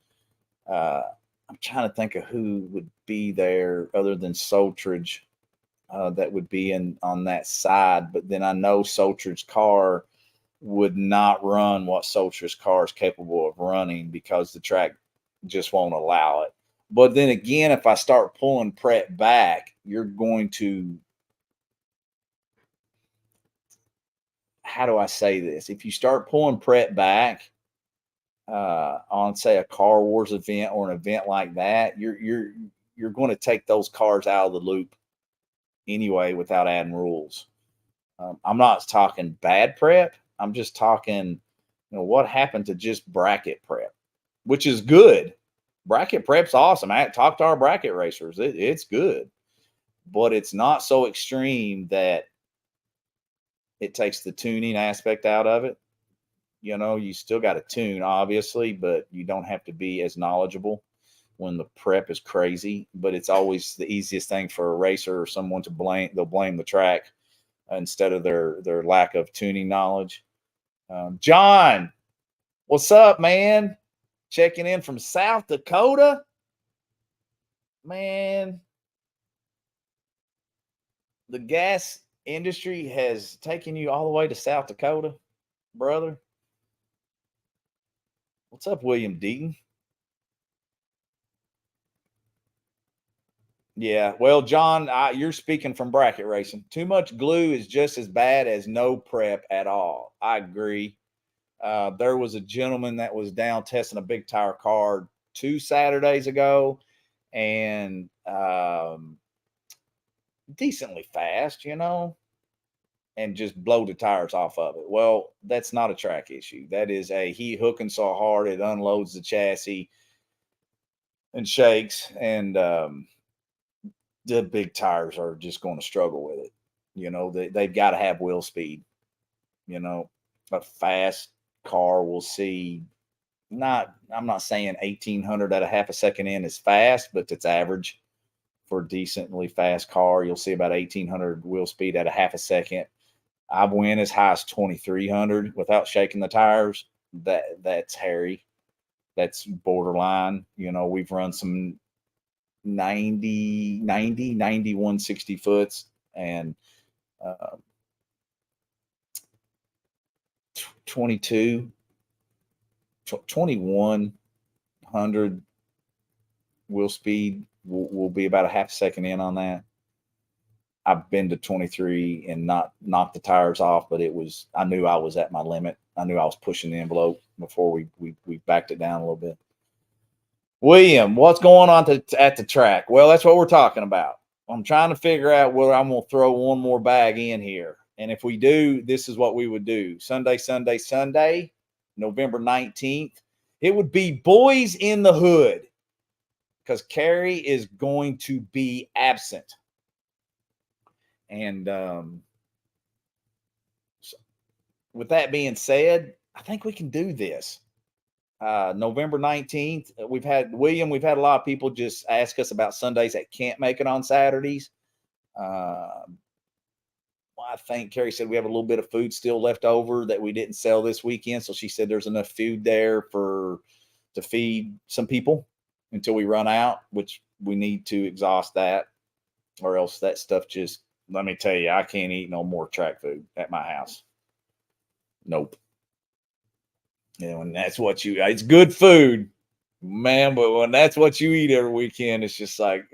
I'm trying to think of who would be there other than Soltridge that would be on that side. But then I know Soltridge's car would not run what Soltridge's car is capable of running because the track just won't allow it. But then again, if I start pulling prep back, you're going to, how do I say this? If you start pulling prep back on, say, a Car Wars event or an event like that, you're going to take those cars out of the loop anyway without adding rules. I'm not talking bad prep. I'm just talking, what happened to just bracket prep, which is good. Bracket prep's awesome. I talked to our bracket racers. It's good, but it's not so extreme that it takes the tuning aspect out of it. You still got to tune, obviously, but you don't have to be as knowledgeable when the prep is crazy. But it's always the easiest thing for a racer or someone to blame. They'll blame the track instead of their lack of tuning knowledge. John, what's up, man? Checking in from South Dakota. Man, the gas industry has taken you all the way to South Dakota, brother. What's up, William Deaton? Yeah, well, John, you're speaking from bracket racing. Too much glue is just as bad as no prep at all. I agree. There was a gentleman that was down testing a big tire car 2 Saturdays ago, and decently fast, and just blow the tires off of it. Well, that's not a track issue. That is he hooking so hard it unloads the chassis. and shakes, and the big tires are just going to struggle with it. They've got to have wheel speed. A fast car will see, I'm not saying 1800 at a half a second in is fast, but it's average for a decently fast car. You'll see about 1800 wheel speed at a half a second. I've went as high as 2300 without shaking the tires. That's hairy. That's borderline. We've run some 91 60 foots, and 22 2100 wheel speed will be about a half a second in on that. I've been to 23 and not knocked the tires off, but I knew I was at my limit. I knew I was pushing the envelope before we backed it down a little bit. William, what's going on at the track? Well, that's what we're talking about. I'm trying to figure out whether I'm going to throw one more bag in here. And if we do, this is what we would do. Sunday, November 19th. It would be Boys in the Hood, because Carrie is going to be absent. And so with that being said, I think we can do this. November 19th. We've had a lot of people just ask us about Sundays that can't make it on Saturdays. I think Carrie said we have a little bit of food still left over that we didn't sell this weekend. So she said there's enough food there to feed some people until we run out, which we need to exhaust that, or else that stuff just, let me tell you, I can't eat no more track food at my house. Nope. And that's what it's good food, man. But when that's what you eat every weekend, it's just like,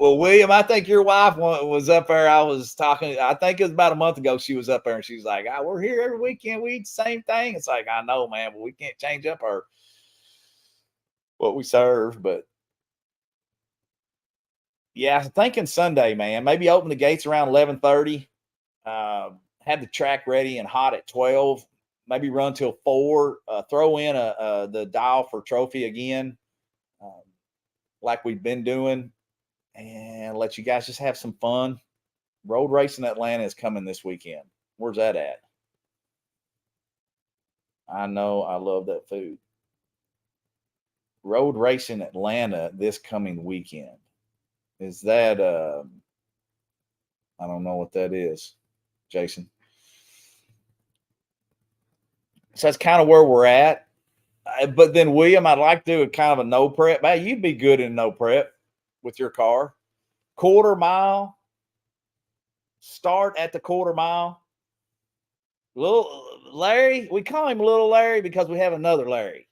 well, William, I think your wife was up there. I was talking, I think it was about a month ago. She was up there and she's like, we're here every weekend. We eat the same thing. It's like, I know, man, but we can't change up what we serve. But yeah, I'm thinking Sunday, man, maybe open the gates around 11:30, have the track ready and hot at 12, maybe run till 4, throw in the dial for trophy again, like we've been doing, and let you guys just have some fun. Road Racing Atlanta is coming this weekend. Where's that at? I know, I love that food. Road Racing Atlanta this coming weekend. Is that I don't know what that is, Jason. So that's kind of where we're at. But then, William, I'd like to do a kind of a no prep. Hey, you'd be good in no prep with your car. Quarter mile. Start at the quarter mile. Little Larry, we call him Little Larry because we have another Larry.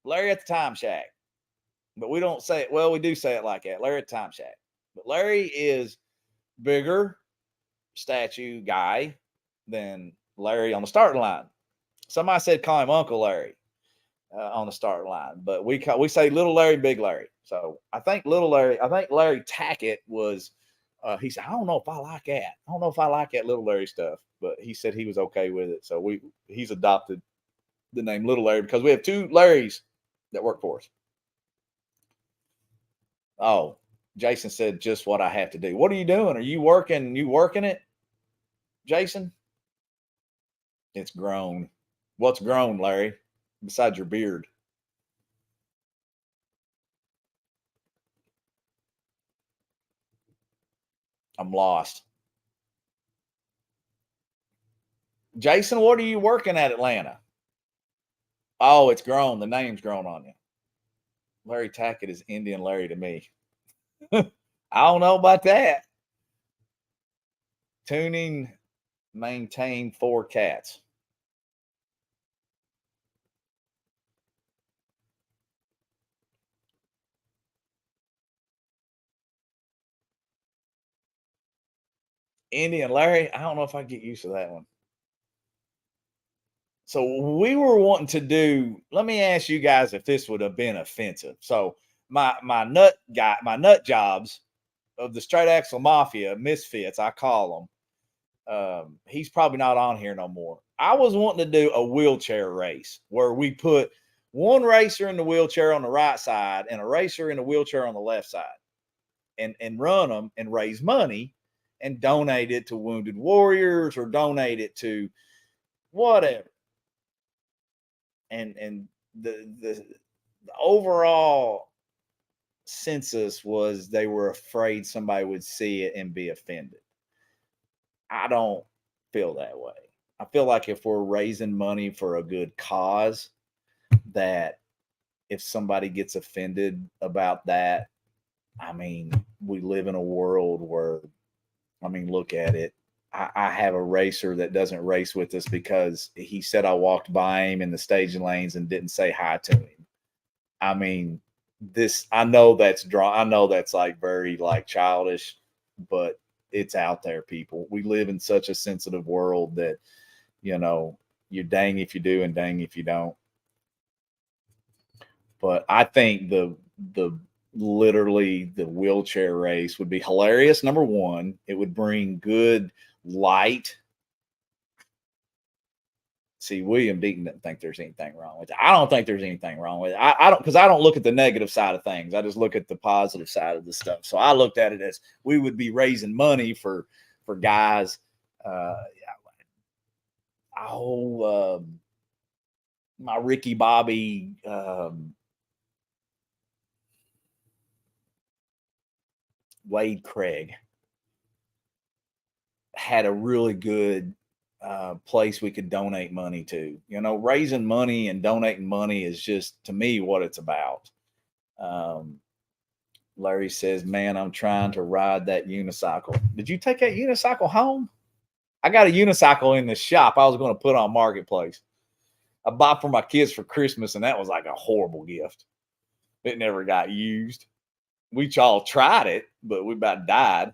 Larry at the Time Shack. But we don't say it. Well, we do say it like that. Larry at the Time Shack. But Larry is bigger statue guy than Larry on the starting line. Somebody said call him Uncle Larry on the starting line, but we say Little Larry, Big Larry. So I think Larry Tackett was. He said, I don't know if I like that. I don't know if I like that Little Larry stuff, but he said he was okay with it. So he's adopted the name Little Larry because we have 2 Larrys that work for us. Oh, Jason said just what I have to do. What are you doing? Are you working? You working it, Jason? It's grown. What's grown, Larry? Besides your beard. I'm lost. Jason, what are you working at Atlanta? Oh, it's grown. The name's grown on you. Larry Tackett is Indian Larry to me. I don't know about that. Tuning, maintain 4 cats. Indian Larry, I don't know if I get used to that one. So we were wanting to do, let me ask you guys if this would have been offensive. So my nut jobs of the Straight Axle Mafia, misfits, I call them. He's probably not on here no more. I was wanting to do a wheelchair race where we put one racer in the wheelchair on the right side and a racer in the wheelchair on the left side, and run them and raise money and donate it to Wounded Warriors or donate it to whatever. And the overall census was they were afraid somebody would see it and be offended. I don't feel that way. I feel like if we're raising money for a good cause, that if somebody gets offended about that, I mean, we live in a world where, I mean, look at it. I have a racer that doesn't race with us because he said I walked by him in the staging lanes and didn't say hi to him. I mean, I know that's I know that's like very like childish, but it's out there, people. We live in such a sensitive world that, you know, you're dang if you do and dang if you don't. But I think the literally the wheelchair race would be hilarious. Number one, it would bring good light. See, William Deaton doesn't think there's anything wrong with it. I don't think there's anything wrong with it. I don't, because I don't look at the negative side of things. I just look at the positive side of the stuff. So I looked at it as we would be raising money for guys. My Ricky Bobby. Wade Craig had a really good place we could donate money to. You know, raising money and donating money is just, to me, what it's about. Larry says, man, I'm trying to ride that unicycle. Did you take that unicycle home? I got a unicycle in the shop I was going to put on Marketplace. I bought for my kids for Christmas, and that was like a horrible gift. It never got used. We all tried it, but we about died.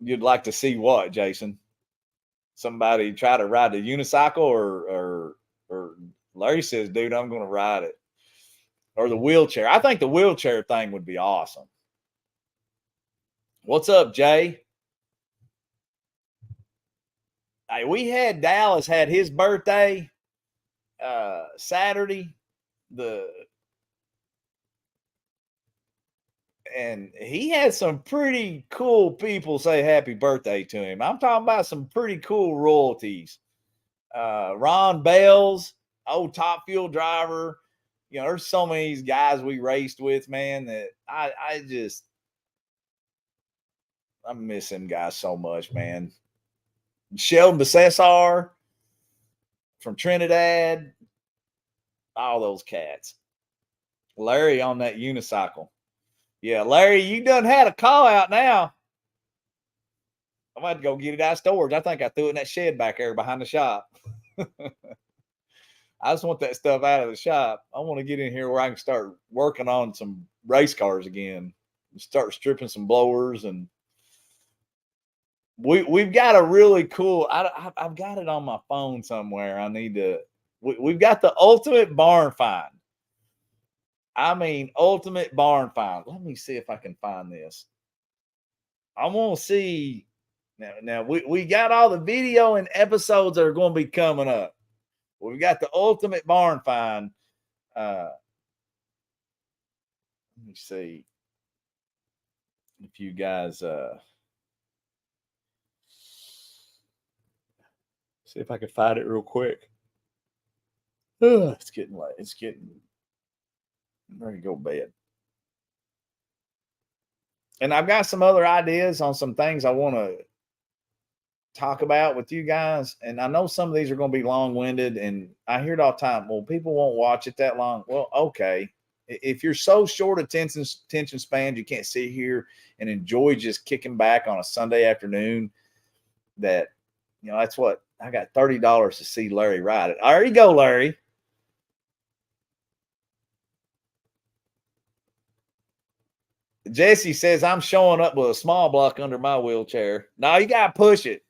You'd like to see what, Jason? Somebody try to ride the unicycle, or Larry says, dude, I'm going to ride it. Or the wheelchair. I think the wheelchair thing would be awesome. What's up, Jay? Hey, we had Dallas had his birthday Saturday. And he had some pretty cool people say happy birthday to him. I'm talking about some pretty cool royalties. Ron Bales, old Top Fuel driver. You know, there's so many guys we raced with, man, that I miss them guys so much, man. Sheldon Becesar from Trinidad, all those cats. Larry on that unicycle. Yeah, Larry, you done had a call out now. I'm about to go get it out of storage. I think I threw it in that shed back there behind the shop. I just want that stuff out of the shop. I want to get in here where I can start working on some race cars again. Start stripping some blowers, and we've got a really cool. I've got it on my phone somewhere. I need to. We've got the ultimate barn find. I mean, ultimate barn find. Let me see if I can find this. I want to see. Now we got all the video and episodes that are going to be coming up. We've got the ultimate barn find. Let me see if you guys see if I can find it real quick. It's getting late. It's getting ready to go to bed. And I've got some other ideas on some things I want to talk about with you guys. And I know some of these are going to be long-winded, and I hear it all the time. Well, people won't watch it that long. Well, okay. If you're so short attention span, you can't sit here and enjoy just kicking back on a Sunday afternoon, that, you know, that's what I got $30 to see Larry ride it. There you go, Larry. Jesse says, I'm showing up with a small block under my wheelchair. No, you got to push it.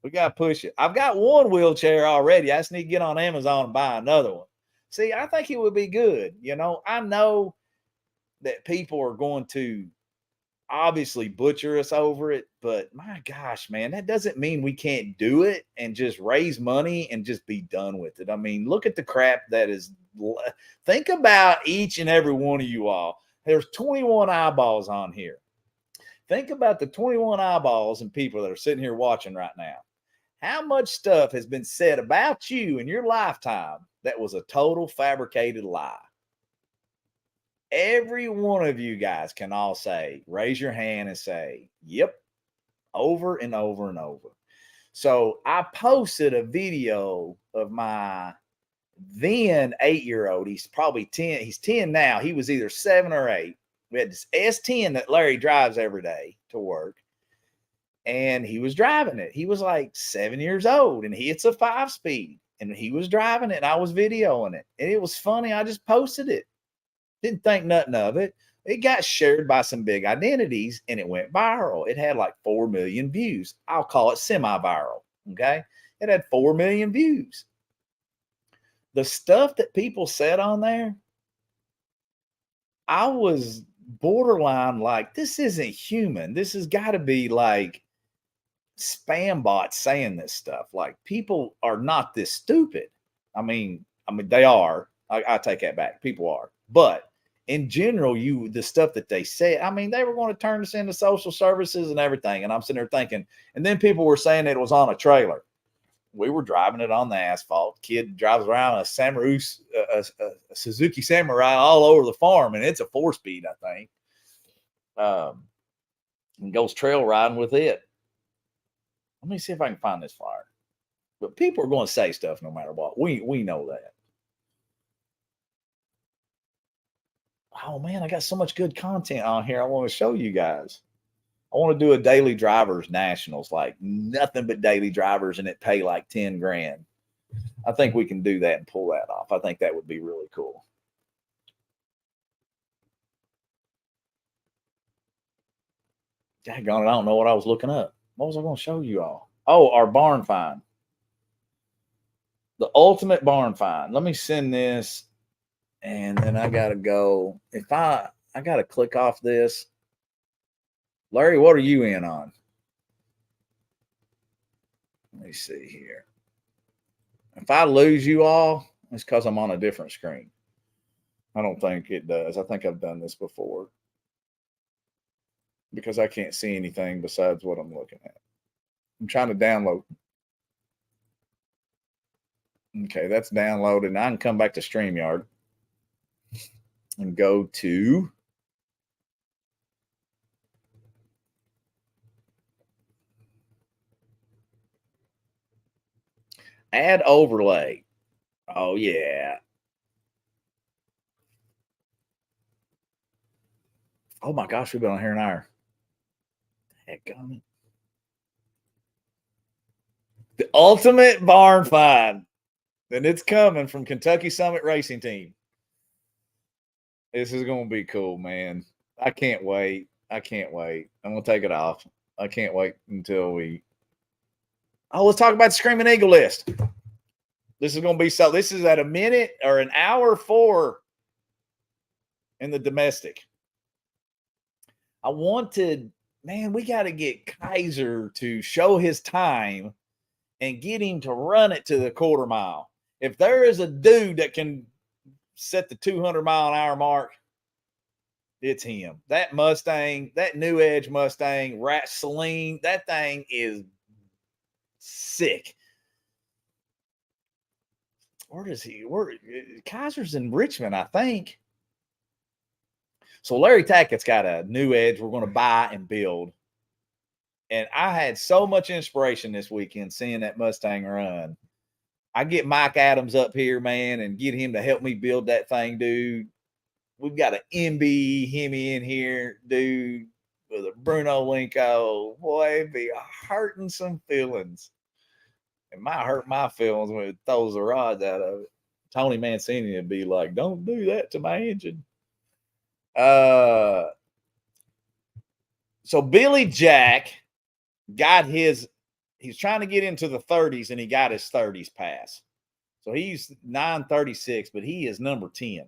We got to push it. I've got one wheelchair already. I just need to get on Amazon and buy another one. See, I think it would be good. You know, I know that people are going to obviously butcher us over it, but my gosh, man, that doesn't mean we can't do it and just raise money and just be done with it. I mean, look at the crap that is. Think about each and every one of you all. There's 21 eyeballs on here. Think about the 21 eyeballs and people that are sitting here watching right now. How much stuff has been said about you in your lifetime that was a total fabricated lie? Every one of you guys can all say, raise your hand and say, yep, over and over and over. So I posted a video of my then 8-year-old. He's probably 10. He's 10 now. He was either 7 or 8. We had this S10 that Larry drives every day to work. And he was driving it. He was like 7 years old and it's a 5-speed. And he was driving it and I was videoing it. And it was funny. I just posted it. Didn't think nothing of it. It got shared by some big identities and it went viral. It had like 4 million views. I'll call it semi-viral. Okay. It had 4 million views. The stuff that people said on there, I was borderline like, this isn't human. This has got to be like spam bots saying this stuff. Like, people are not this stupid. I mean, they are. I take that back. People are. But in general, the stuff that they said, I mean, they were going to turn this into social services and everything. And I'm sitting there thinking, and then people were saying it was on a trailer. We were driving it on the asphalt. Kid drives around a Suzuki Samurai all over the farm, and it's a 4-speed, I think. And goes trail riding with it. Let me see if I can find this flyer. But people are going to say stuff no matter what. We know that. Oh man, I got so much good content on here I want to show you guys. I want to do a daily drivers nationals, like nothing but daily drivers, and it pay like 10 grand. I think we can do that and pull that off. I think that would be really cool. Daggone it, I don't know what I was looking up. What was I going to show you all? Oh, our barn find. The ultimate barn find. Let me send this, and then I got to go. If I got to click off this. Larry, what are you in on? Let me see here. If I lose you all, it's because I'm on a different screen. I don't think it does. I think I've done this before because I can't see anything besides what I'm looking at. I'm trying to download. Okay, that's downloaded. Now I can come back to StreamYard and go to add overlay. Oh, yeah. Oh, my gosh, we've been on here an hour. Heck on it. The ultimate barn find. And it's coming from Kentucky Summit Racing Team. This is going to be cool, man. I can't wait. I can't wait. I'm going to take it off. I can't wait until we. Oh, let's talk about the Screaming Eagle list. This is going to be so. This is at a minute or an hour 4 in the domestic. I wanted, man, we got to get Kaiser to show his time and get him to run it to the quarter mile. If there is a dude that can set the 200-mile-an-hour mark, it's him. That Mustang, that New Edge Mustang, Rat Celine, that thing is sick. Where does he? Kaiser's in Richmond, I think. So Larry Tackett's got a New Edge we're going to buy and build. And I had so much inspiration this weekend seeing that Mustang run. I get Mike Adams up here, man, and get him to help me build that thing, dude. We've got an MB Hemi in here, dude, with a Bruno Linko. Boy, it'd be hurting some feelings. It might hurt my feelings when it throws the rods out of it. Tony Mancini would be like, don't do that to my engine. So Billy Jack got he's trying to get into the 30s and he got his 30s pass. So he's 936, but he is number 10.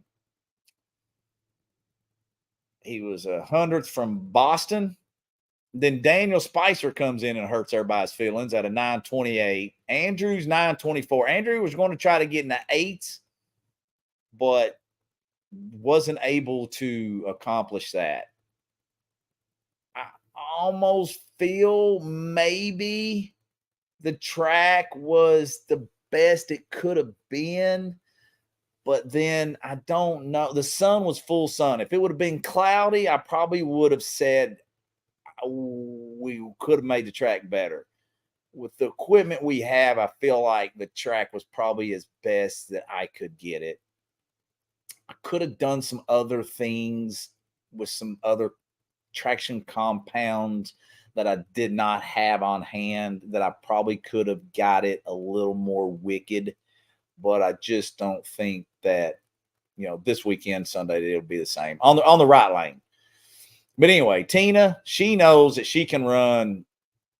He was a 100th from Boston. Then Daniel Spicer comes in and hurts everybody's feelings at a 928. Andrew's 924. Andrew was going to try to get in the eights, but wasn't able to accomplish that. I almost feel maybe the track was the best it could have been, but then I don't know. The sun was full sun. If it would have been cloudy, I probably would have said we could have made the track better. With the equipment we have, I feel like the track was probably as best that I could get it. I could have done some other things with some other traction compounds that I did not have on hand that I probably could have got it a little more wicked, but I just don't think that, this weekend, Sunday, it'll be the same on the right lane. But anyway, Tina, she knows that she can run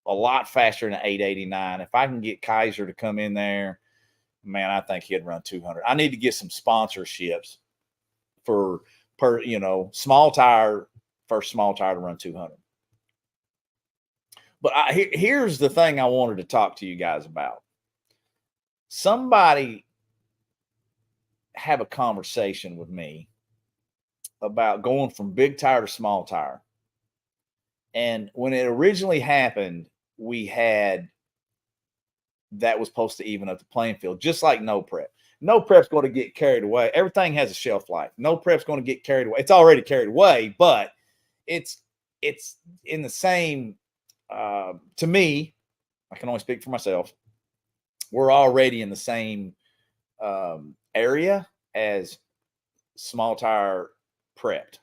a lot faster than 889. If I can get Kaiser to come in there, man, I think he'd run 200. I need to get some sponsorships for small tire, first small tire to run 200. But here's the thing I wanted to talk to you guys about. Somebody have a conversation with me about going from big tire to small tire. And when it originally happened, we had that was supposed to even up the playing field, just like no prep. No prep's going to get carried away. Everything has a shelf life. No prep's going to get carried away. It's already carried away, but it's in the same. To me, I can only speak for myself. We're already in the same area as small tire prepped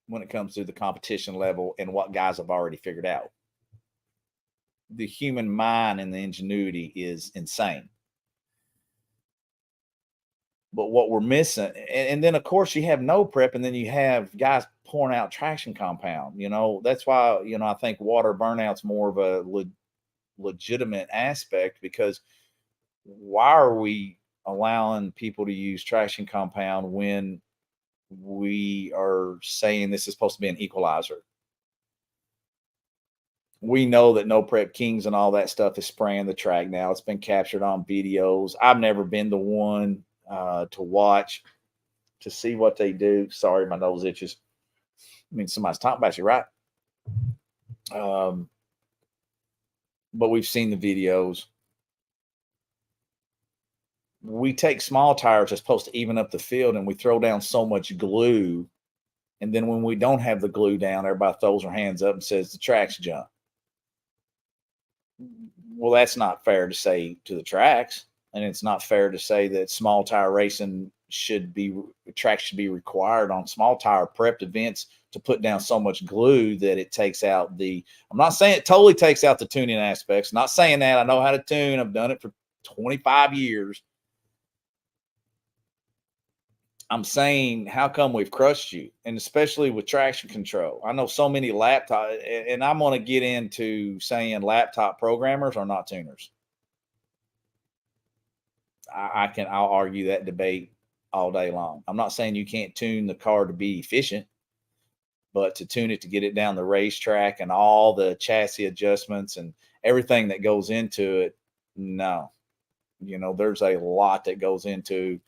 when it comes to the competition level and what guys have already figured out. The human mind and the ingenuity is insane. But what we're missing, and then of course you have no prep, and then you have guys pouring out traction compound. That's why I think water burnout's more of a legitimate aspect, because why are we allowing people to use traction compound when we are saying this is supposed to be an equalizer? We know that No Prep Kings and all that stuff is spraying the track now. It's been captured on videos. I've never been the one to watch to see what they do. Sorry, my nose itches. I mean, somebody's talking about you, right? But we've seen the videos. We take small tires that's supposed to even up the field, and we throw down so much glue. And then when we don't have the glue down, everybody throws their hands up and says the track's junk. Well, that's not fair to say to the tracks. And it's not fair to say that small tire racing should be required on small tire prepped events to put down so much glue that it takes out I'm not saying it totally takes out the tuning aspects. I'm not saying that. I know how to tune. I've done it for 25 years. I'm saying, how come we've crushed you? And especially with traction control. I know so many laptop, and I'm going to get into saying laptop programmers are not tuners. I'll argue that debate all day long. I'm not saying you can't tune the car to be efficient, but to tune it to get it down the racetrack and all the chassis adjustments and everything that goes into it, no. There's a lot that goes into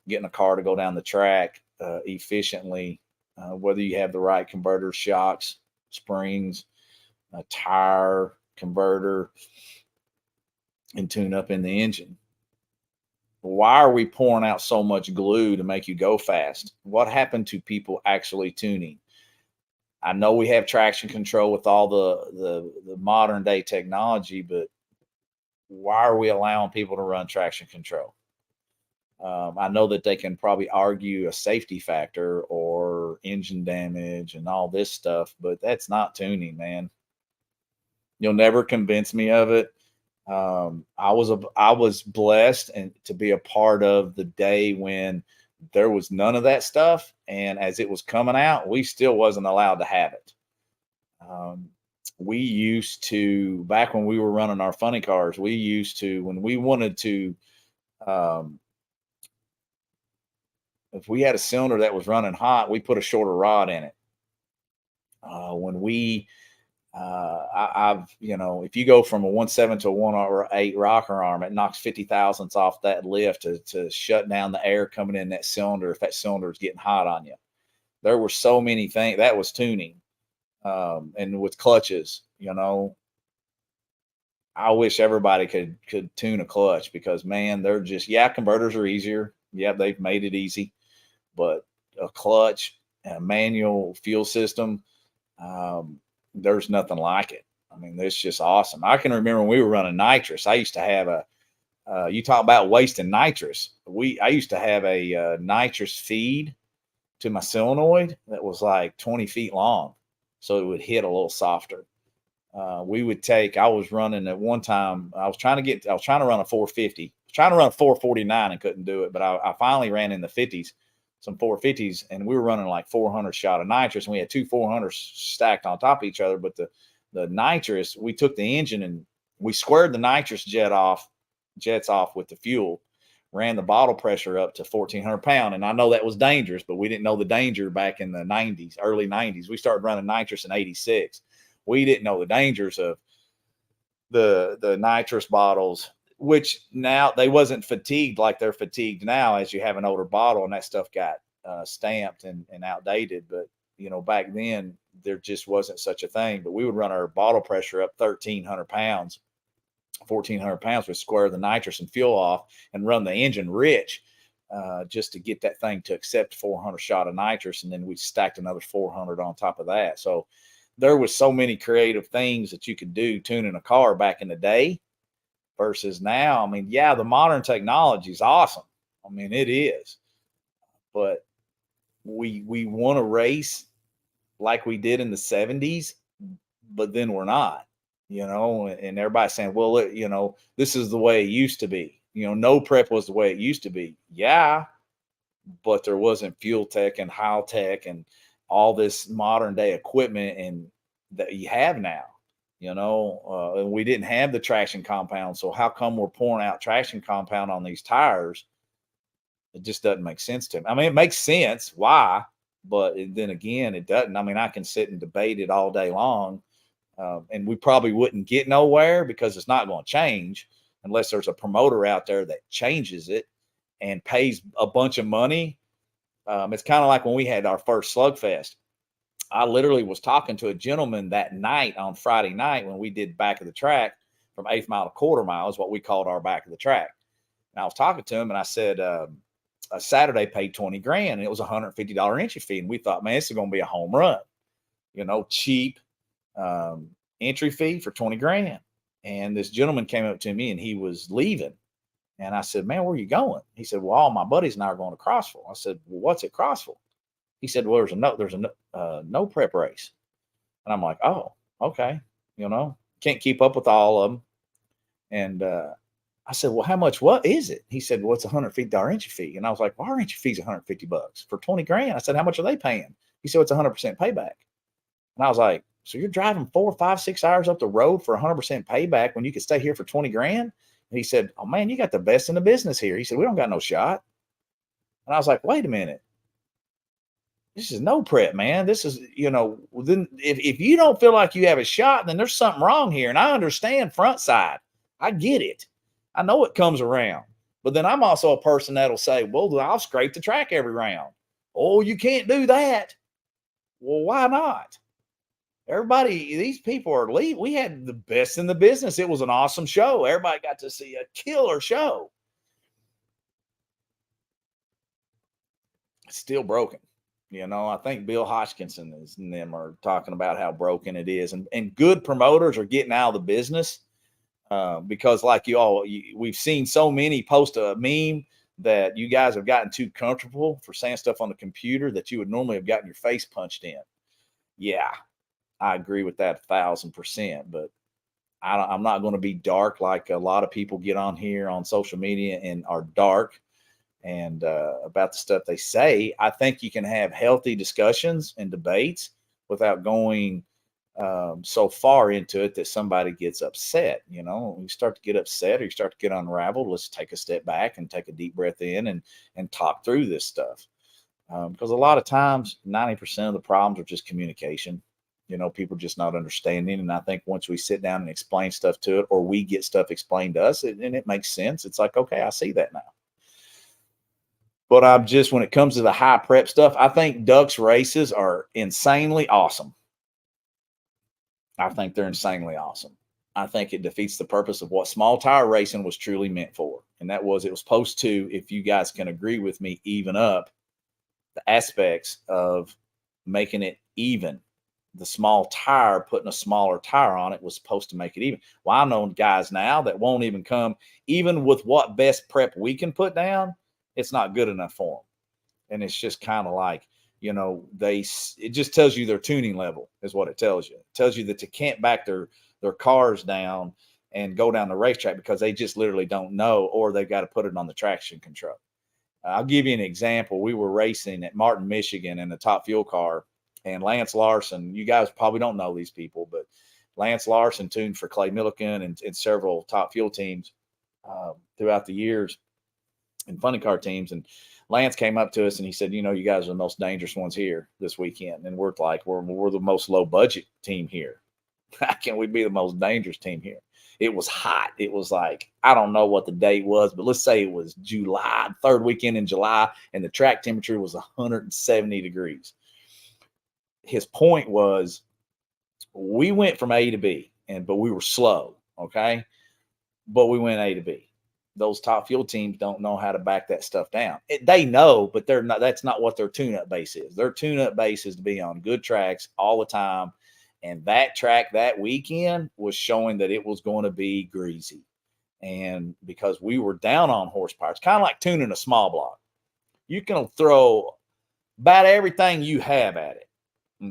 getting a car to go down the track efficiently, whether you have the right converter, shocks, springs, a tire, converter, and tune up in the engine. Why are we pouring out so much glue to make you go fast? What happened to people actually tuning? I know we have traction control with all the modern day technology, but why are we allowing people to run traction control? I know that they can probably argue a safety factor or engine damage and all this stuff, but that's not tuning, man. You'll never convince me of it. I was blessed and to be a part of the day when there was none of that stuff, and as it was coming out, we still wasn't allowed to have it. We used to, back when we were running our funny cars, we used to, when we wanted to if we had a cylinder that was running hot, we put a shorter rod in it. When we I've, if you go from a 1.7 to a 1.8 rocker arm, it knocks 50 thousandths off that lift to shut down the air coming in that cylinder if that cylinder is getting hot on you. There were so many things that was tuning, and with clutches. I wish everybody could tune a clutch, because man, they're just, converters are easier. Yeah, they've made it easy, but a clutch, a manual fuel system, there's nothing like it. I mean, it's just awesome. I can remember when we were running nitrous. I used to have you talk about wasting nitrous. I used to have a nitrous feed to my solenoid that was like 20 feet long, so it would hit a little softer. I was running at one time. I was trying to run a 450, trying to run a 449 and couldn't do it. But I finally ran in the 50s, some 450s, and we were running like 400 shot of nitrous, and we had two 400s stacked on top of each other. But the nitrous, we took the engine and we squared the nitrous jets off with the fuel, ran the bottle pressure up to 1,400 pound. And I know that was dangerous, but we didn't know the danger back in the 90s, early 90s. We started running nitrous in 86. We didn't know the dangers of the nitrous bottles, which now they wasn't fatigued like they're fatigued now as you have an older bottle, and that stuff got stamped and outdated. But back then there just wasn't such a thing. But we would run our bottle pressure up 1,300 pounds, 1,400 pounds. We'd square the nitrous and fuel off and run the engine rich, just to get that thing to accept 400 shot of nitrous, and then we stacked another 400 on top of that. So there was so many creative things that you could do tuning a car back in the day versus now. I mean, the modern technology is awesome. I mean, it is, but we want to race like we did in the 70s, but then we're not, and everybody's saying, well, this is the way it used to be. No prep was the way it used to be. Yeah, but there wasn't fuel tech and High Tech and all this modern day equipment and that you have now, and we didn't have the traction compound. So how come we're pouring out traction compound on these tires? It just doesn't make sense to me. I mean, it makes sense why, but then again, it doesn't. I mean, I can sit and debate it all day long, and we probably wouldn't get nowhere, because it's not going to change unless there's a promoter out there that changes it and pays a bunch of money. It's kind of like when we had our first Slugfest. I literally was talking to a gentleman that night on Friday night when we did back of the track from 8th mile to quarter mile is what we called our back of the track. And I was talking to him and I said, a Saturday paid 20 grand and it was $150 entry fee. And we thought, man, this is going to be a home run, cheap entry fee for 20 grand. And this gentleman came up to me and he was leaving. And I said, man, where are you going? He said, well, all my buddies and I are going to Crossville. I said, well, what's at Crossville? He said, well, there's a no prep race. And I'm like, oh, okay. Can't keep up with all of them. And I said, well, what is it? He said, well, it's $150 entry fee. And I was like, well, our entry fee is $150 for 20 grand. I said, how much are they paying? He said, it's 100% payback. And I was like, so you're driving 4, 5, 6 hours up the road for 100% payback when you could stay here for 20 grand? And he said, oh man, you got the best in the business here. He said, we don't got no shot. And I was like, wait a minute. This is no prep, man. This is, then if you don't feel like you have a shot, then there's something wrong here. And I understand front side. I get it. I know it comes around. But then I'm also a person that'll say, well, I'll scrape the track every round. Oh, you can't do that. Well, why not? Everybody, these people are elite. We had the best in the business. It was an awesome show. Everybody got to see a killer show. It's still broken. I think Bill Hodgkinson and them are talking about how broken it is. And good promoters are getting out of the business because like we've seen so many post a meme that you guys have gotten too comfortable for saying stuff on the computer that you would normally have gotten your face punched in. Yeah, I agree with that 1,000%. But I'm not going to be dark like a lot of people get on here on social media and are dark and about the stuff they say. I think you can have healthy discussions and debates without going so far into it that somebody gets upset. You start to get upset or you start to get unraveled. Let's take a step back and take a deep breath in and talk through this stuff. Because a lot of times, 90% of the problems are just communication. People just not understanding. And I think once we sit down and explain stuff to it, or we get stuff explained to us, and it makes sense, it's like, okay, I see that now. But when it comes to the high prep stuff, I think Ducks races are insanely awesome. I think they're insanely awesome. I think it defeats the purpose of what small tire racing was truly meant for. And it was supposed to, if you guys can agree with me, even up the aspects of making it even. The small tire, putting a smaller tire on it, was supposed to make it even. Well, I know guys now that won't even come, even with what best prep we can put down, it's not good enough for them. And it's just kind of like, it just tells you their tuning level is what it tells you. It tells you that they can't back their cars down and go down the racetrack because they just literally don't know, or they've got to put it on the traction control. I'll give you an example. We were racing at Martin, Michigan in the Top Fuel car, and Lance Larson, you guys probably don't know these people, but Lance Larson tuned for Clay Millican and several Top Fuel teams throughout the years and funny car teams. And Lance came up to us and he said, you guys are the most dangerous ones here this weekend. And we're like, we're the most low budget team here. How can we be the most dangerous team here? It was hot. It was like, I don't know what the date was, but let's say it was July, third weekend in July, and the track temperature was 170 degrees. His point was, we went from A to B, but we were slow, okay? But we went A to B. Those Top Fuel teams don't know how to back that stuff down. They know, but they're not. That's not what their tune-up base is. Their tune-up base is to be on good tracks all the time. And that track that weekend was showing that it was going to be greasy. And because we were down on horsepower, it's kind of like tuning a small block. You can throw about everything you have at it.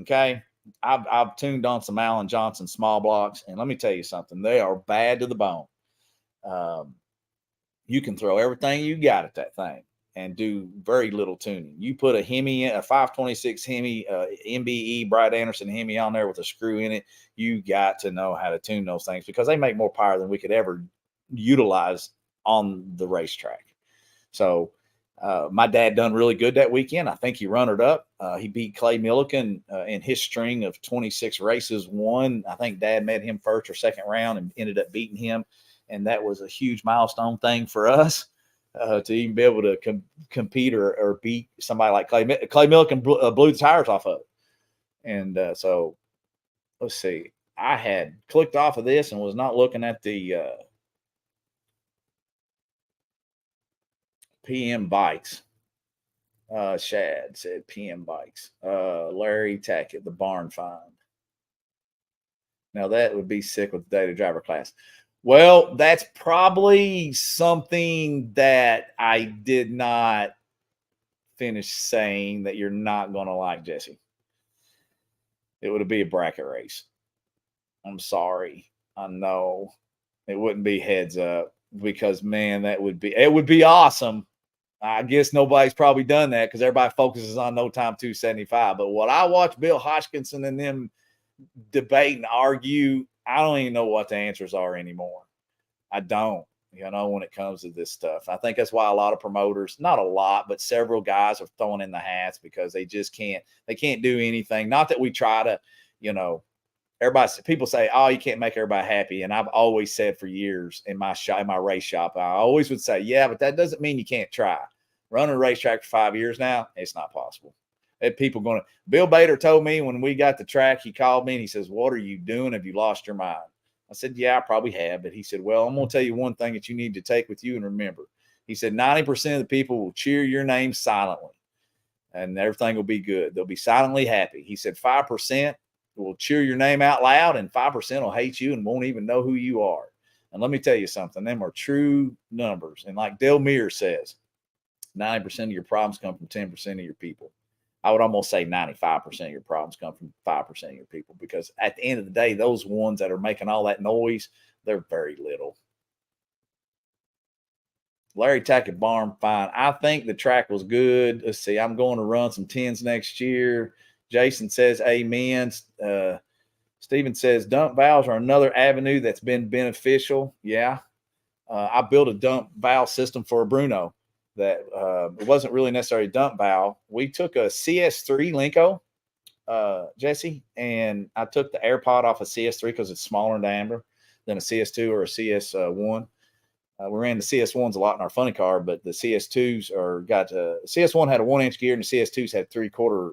Okay. I've tuned on some Alan Johnson small blocks, and let me tell you something. They are bad to the bone. You can throw everything you got at that thing and do very little tuning. You put a Hemi, a 526 Hemi, MBE Brad Anderson Hemi on there with a screw in it. You got to know how to tune those things because they make more power than we could ever utilize on the racetrack. So my dad done really good that weekend. I think he runnered up. He beat Clay Millican in his string of 26 races. Won. I think Dad met him first or second round and ended up beating him. And that was a huge milestone thing for us to even be able to compete or beat somebody like Clay Millican blew the tires off of it. And so let's see. I had clicked off of this and was not looking at the PM Bikes. Shad said PM Bikes. Larry Tackett, the barn find. Now that would be sick with the data driver class. Well, that's probably something that I did not finish saying that you're not going to like, Jesse. It would be a bracket race. I'm sorry. I know it wouldn't be heads up because, man, it would be awesome. I guess nobody's probably done that because everybody focuses on No Time 275. But what I watch Bill Hodgkinson and them debate and argue, I don't even know what the answers are anymore. I don't, when it comes to this stuff. I think that's why a lot of promoters, not a lot, but several guys are throwing in the hats because they just can't do anything. Not that we try to, people say, oh, you can't make everybody happy. And I've always said for years in my race shop, I always would say, yeah, but that doesn't mean you can't try. Running a racetrack for 5 years now, it's not possible. Bill Bader told me when we got the track, he called me and he says, what are you doing? Have you lost your mind? I said, yeah, I probably have. But he said, well, I'm going to tell you one thing that you need to take with you and remember. He said, 90% of the people will cheer your name silently and everything will be good. They'll be silently happy. He said, 5% will cheer your name out loud and 5% will hate you and won't even know who you are. And let me tell you something. Them are true numbers. And like Dale Meir says, 90% of your problems come from 10% of your people. I would almost say 95% of your problems come from 5% of your people, because at the end of the day, those ones that are making all that noise, they're very little. Larry Tackett barn fine. I think the track was good. Let's see. I'm going to run some 10s next year. Jason says amen. Steven says dump valves are another avenue that's been beneficial. Yeah. I built a dump valve system for Bruno. that it wasn't really necessarily a dump valve. We took a CS3 Linko, Jesse, and I took the air pod off a CS3 because it's smaller in diameter than a CS2 or a CS1. We ran the CS1s a lot in our funny car, but the CS2s CS1 had a 1-inch gear and the CS2s had 3/4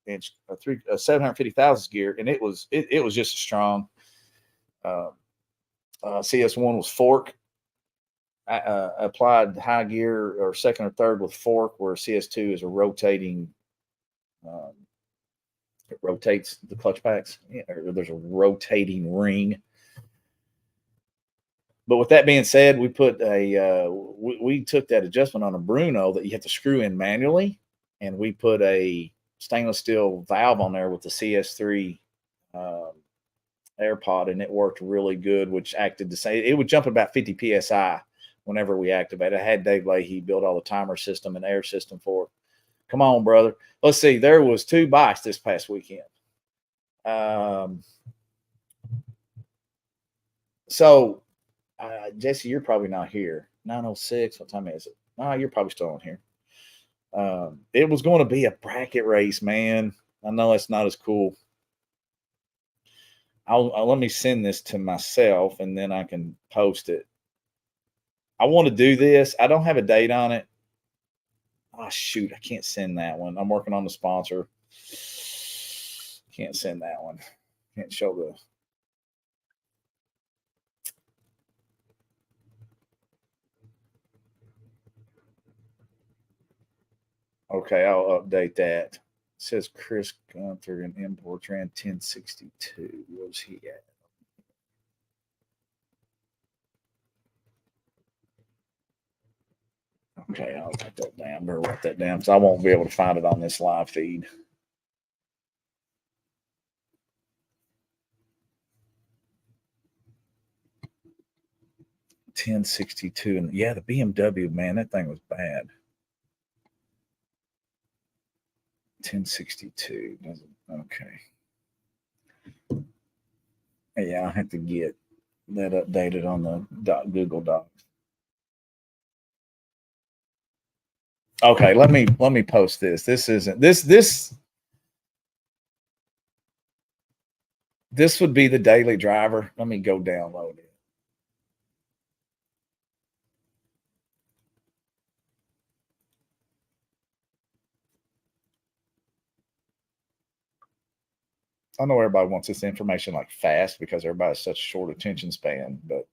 inch, 750,000 gear, and it was just strong. CS1 was fork. I applied high gear or second or third with fork, where CS2 is a rotating. It rotates the clutch packs, or there's a rotating ring. But with that being said, we put we took that adjustment on a Bruno that you have to screw in manually, and we put a stainless steel valve on there with the CS3 air pod, and it worked really good, which acted the same. It would jump about 50 psi whenever we activate. I had Dave Leahy build all the timer system and air system for it. Come on, brother. Let's see. There was 2 bikes this past weekend. So Jesse, you're probably not here. 9:06. What time is it? Oh, you're probably still on here. It was going to be a bracket race, man. I know it's not as cool. I'll let me send this to myself and then I can post it. I want to do this. I don't have a date on it. Oh, shoot. I can't send that one. I'm working on the sponsor. Can't send that one. Can't show the. Okay, I'll update that. It says Chris Gunther and Import ran 1062. Where's he at? Okay, I'll write that down. Better write that down because I won't be able to find it on this live feed. $10.62, and yeah, the BMW, man, that thing was bad. $10.62 doesn't. Okay. Yeah, I have to get that updated on the Google Docs. Okay, let me post this. This isn't this would be the daily driver. Let me go download it. I know everybody wants this information like fast because everybody's such a short attention span, but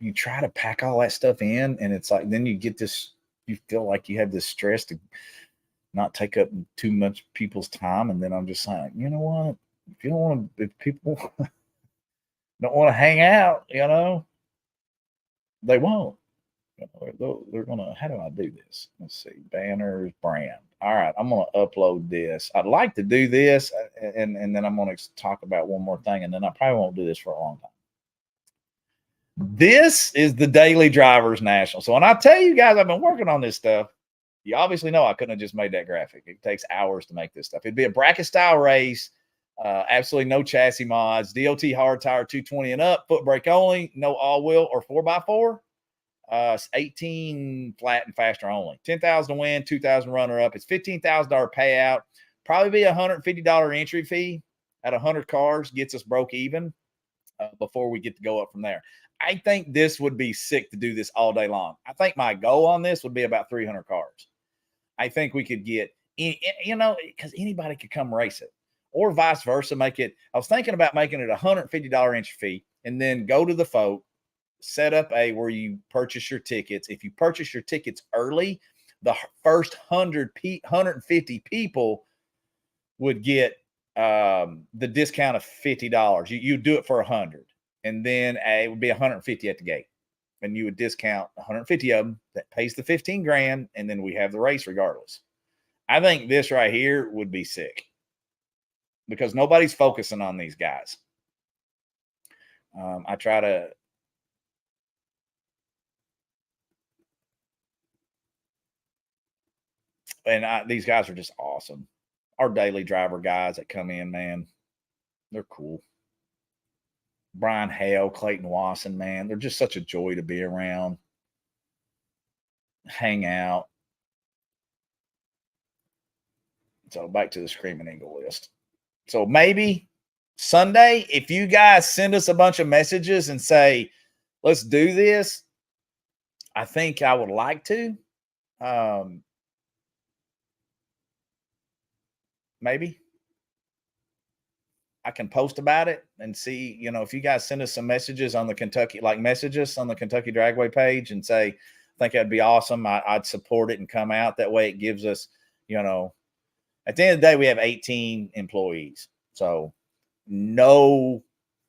you try to pack all that stuff in, and it's like then you get this. You feel like you have this stress to not take up too much people's time, and then I'm just like, you know what? If you don't want to, if people don't want to hang out, they won't. They're gonna. How do I do this? Let's see. Banners, brand. All right, I'm gonna upload this. I'd like to do this, and then I'm gonna talk about one more thing, and then I probably won't do this for a long time. This is the Daily Drivers National. So when I tell you guys I've been working on this stuff, you obviously know I couldn't have just made that graphic. It takes hours to make this stuff. It'd be a bracket style race. Absolutely no chassis mods. DOT hard tire 220 and up. Foot brake only. No all wheel or 4x4. 18 flat and faster only. 10,000 to win. 2,000 runner up. It's $15,000 payout. Probably be $150 entry fee at 100 cars. Gets us broke even before we get to go up from there. I think this would be sick to do this all day long. I think my goal on this would be about 300 cars. I think we could get, because anybody could come race it, or vice versa. Make it. I was thinking about making it $150 entry fee, and then go to the folk, set up where you purchase your tickets. If you purchase your tickets early, the first 150 people would get the discount of $50. You do it for 100. And then it would be 150 at the gate, and you would discount 150 of them. That pays the 15 grand, and then we have the race regardless. I think this right here would be sick because nobody's focusing on these guys. I try to. And these guys are just awesome. Our daily driver guys that come in, man, they're cool. Brian Hale, Clayton Wasson, man, they're just such a joy to be around. hang out. So back to the Screaming Eagle list. So maybe Sunday, if you guys send us a bunch of messages and say, let's do this, I think I would like to. Um, maybe I can post about it and see, if you guys send us some messages on the Kentucky, like message us on the Kentucky Dragway page and say, I think that'd be awesome. I'd support it and come out. That way it gives us, at the end of the day, we have 18 employees. So no,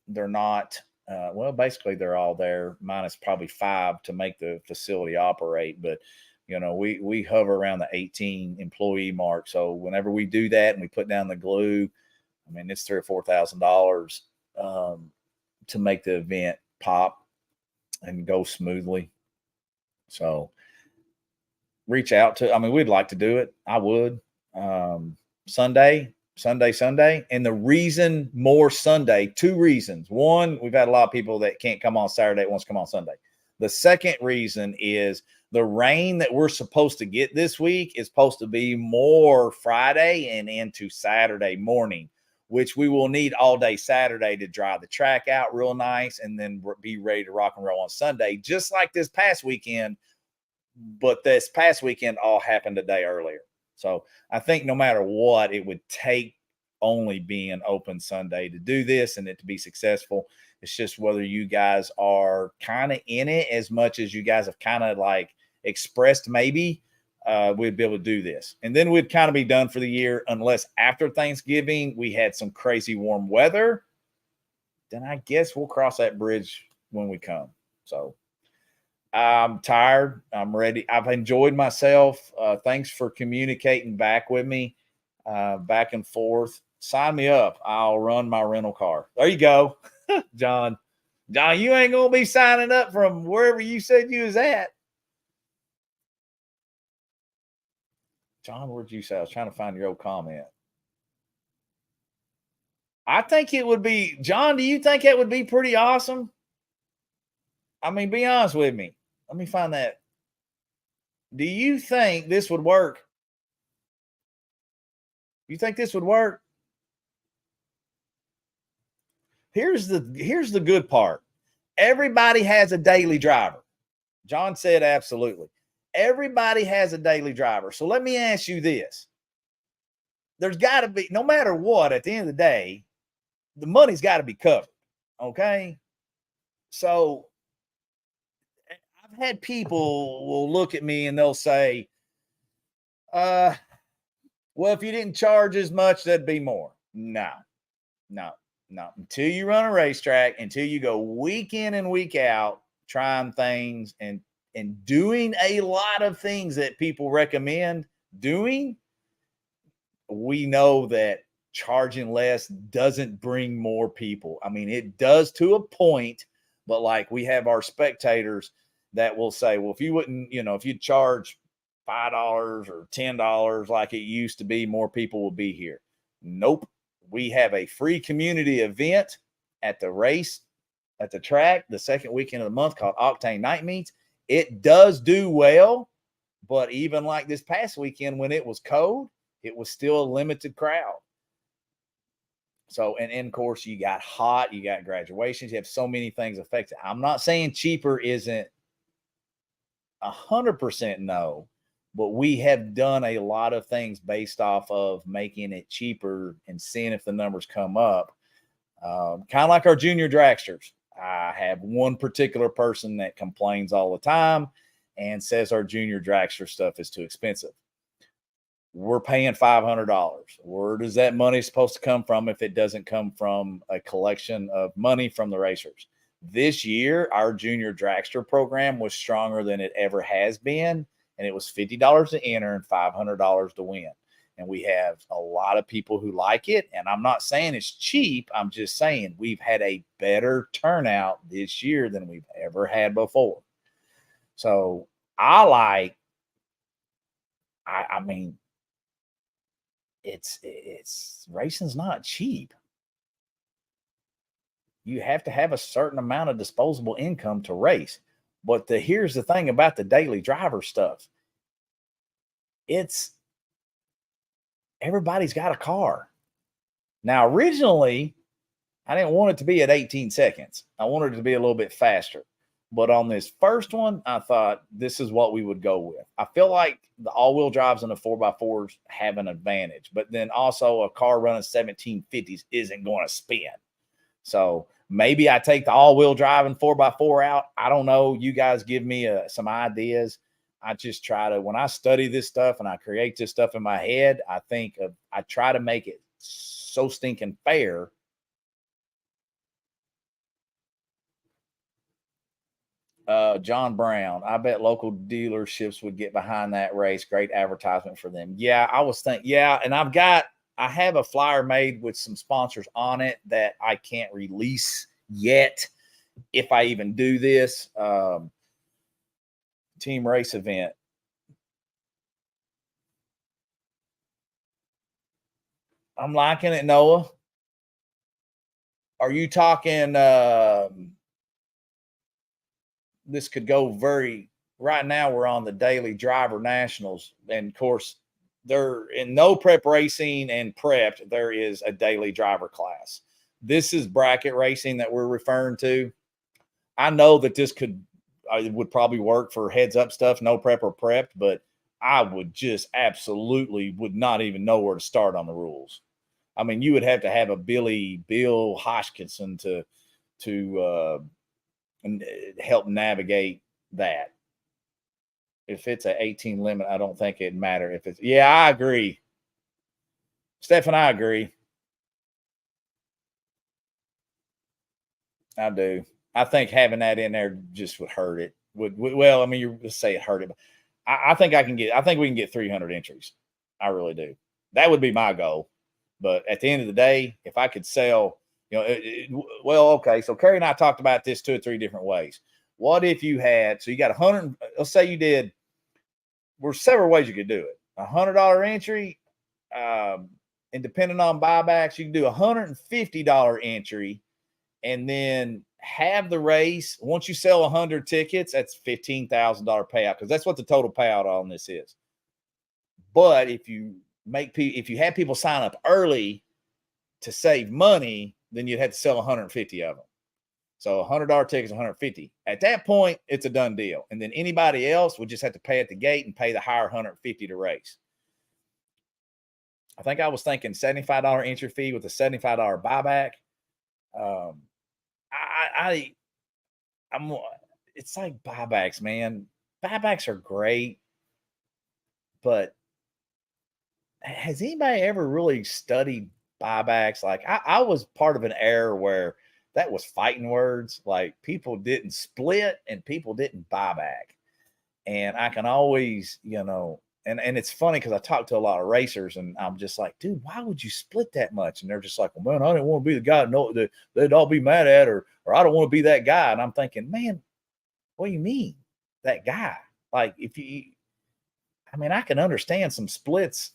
they're not. Well, basically they're all there, minus probably 5 to make the facility operate. But we hover around the 18 employee mark. So whenever we do that and we put down the glue, I mean, it's $3,000 or $4,000 to make the event pop and go smoothly. So reach out to. I mean, we'd like to do it. I would. Sunday. And the reason more Sunday, 2 reasons. One, we've had a lot of people that can't come on Saturday, wants to come on Sunday. The second reason is the rain that we're supposed to get this week is supposed to be more Friday and into Saturday morning, which we will need all day Saturday to dry the track out real nice and then be ready to rock and roll on Sunday, just like this past weekend. But this past weekend all happened a day earlier. So I think no matter what, it would take only being open Sunday to do this and it to be successful. It's just whether you guys are kind of in it as much as you guys have kind of like expressed maybe we'd be able to do this. And then we'd kind of be done for the year unless after Thanksgiving we had some crazy warm weather. Then I guess we'll cross that bridge when we come. So I'm tired. I'm ready. I've enjoyed myself. Thanks for communicating back with me, back and forth. Sign me up. I'll run my rental car. There you go, John. John, you ain't gonna be signing up from wherever you said you was at. John, where'd you say? I was trying to find your old comment. I think it would be, John, do you think it would be pretty awesome? I mean, be honest with me. Let me find that. Do you think this would work? You think this would work? Here's the good part. Everybody has a daily driver. John said absolutely. Everybody has a daily driver. So let me ask you this. There's got to be, no matter what, at the end of the day, the money's got to be covered. Okay? So I've had people will look at me and they'll say, well, if you didn't charge as much, that'd be more. No. Until you run a racetrack, until you go week in and week out trying things and doing a lot of things that people recommend doing, we know that charging less doesn't bring more people. I mean, it does to a point, but like we have our spectators that will say, well, if you wouldn't, if you charge $5 or $10 like it used to be, more people will be here. Nope. We have a free community event at the race, at the track, the second weekend of the month called Octane Night Meets. It does do well, but even like this past weekend when it was cold, it was still a limited crowd. So, and of course, you got hot, you got graduations, you have so many things affected. I'm not saying cheaper isn't 100% no, but we have done a lot of things based off of making it cheaper and seeing if the numbers come up. Kind of like our junior dragsters. I have one particular person that complains all the time and says our junior dragster stuff is too expensive. We're paying $500. Where does that money supposed to come from if it doesn't come from a collection of money from the racers? This year, our junior dragster program was stronger than it ever has been. And it was $50 to enter and $500 to win. And we have a lot of people who like it. And I'm not saying it's cheap. I'm just saying we've had a better turnout this year than we've ever had before. So I mean, it's racing's not cheap. You have to have a certain amount of disposable income to race. But here's the thing about the daily driver stuff. It's everybody's got a car. Now, originally, I didn't want it to be at 18 seconds. I wanted it to be a little bit faster. But on this first one, I thought this is what we would go with. I feel like the all-wheel drives and the 4x4s have an advantage, but then also a car running 1750s isn't going to spin. So maybe I take the all-wheel drive and 4x4 out. I don't know. You guys give me some ideas. I just try to, when I study this stuff and I create this stuff in my head, I try to make it so stinking fair. John Brown, I bet local dealerships would get behind that race. Great advertisement for them. Yeah, I was thinking, yeah, and I have a flyer made with some sponsors on it that I can't release yet if I even do this. Team race event. I'm liking it, Noah. Are you talking this could go right now we're on the daily driver nationals, and of course they're in no prep racing and prepped. There is a daily driver class. This is bracket racing that we're referring to. I know that this would probably work for heads up stuff, no prep or prepped, but I would just absolutely would not even know where to start on the rules. I mean, you would have to have a Bill Hodgkinson to help navigate that. If it's an 18 limit, I don't think it'd matter. If it's, yeah, I agree. Stefan, I agree. I do. I think having that in there just would hurt it. Well, I mean, you just say it hurt it. I think I think we can get 300 entries. I really do. That would be my goal. But at the end of the day, if I could sell, well, okay. So Kerry and I talked about this 2 or 3 different ways. What if you had, so you got 100, let's say you did, there's several ways you could do it. $100 entry, and depending on buybacks, you can do $150 entry and then have the race. Once you sell 100 tickets, that's $15,000 payout, because that's what the total payout on this is. But if you have people sign up early to save money, then you'd have to sell 150 of them. So $100 tickets, 150. At that point, it's a done deal. And then anybody else would just have to pay at the gate and pay the higher 150 to race. I think I was thinking $75 entry fee with a $75 buyback. It's like buybacks, man. Buybacks are great, but has anybody ever really studied buybacks? Like I was part of an era where that was fighting words. Like people didn't split and people didn't buy back. And I can always, and it's funny because I talk to a lot of racers and I'm just like, dude, why would you split that much? And they're just like, well, man, I didn't want to be the guy that they'd all be mad at, or I don't want to be that guy. And I'm thinking, man, what do you mean that guy? Like I can understand some splits,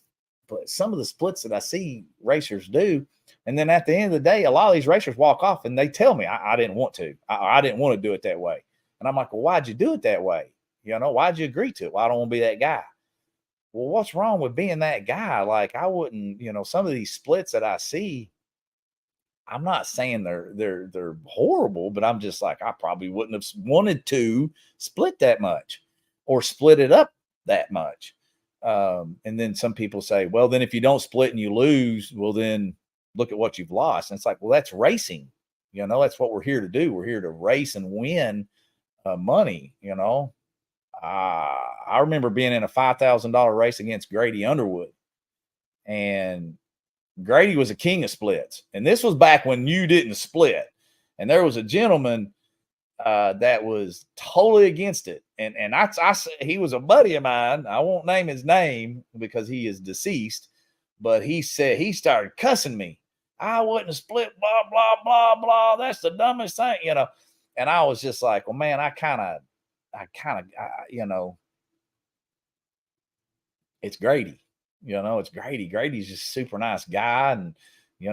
but some of the splits that I see racers do, and then at the end of the day, a lot of these racers walk off and they tell me, I didn't want to. I didn't want to do it that way. And I'm like, well, why'd you do it that way? Why'd you agree to it? Well, I don't want to be that guy. Well, what's wrong with being that guy? Like I wouldn't, some of these splits that I see, I'm not saying they're horrible, but I'm just like, I probably wouldn't have wanted to split that much or split it up that much. And then some people say, well, then if you don't split and you lose, well, then look at what you've lost. And it's like, well, that's racing. That's what we're here to do. We're here to race and win money. I remember being in a $5,000 race against Grady Underwood, and Grady was a king of splits. And this was back when you didn't split. And there was a gentleman that was totally against it. And he was a buddy of mine. I won't name his name because he is deceased, but he said he started cussing me. I wouldn't split, blah, blah, blah, blah. That's the dumbest thing, And I was just like, well, man, it's Grady. It's Grady. Grady's just a super nice guy. And,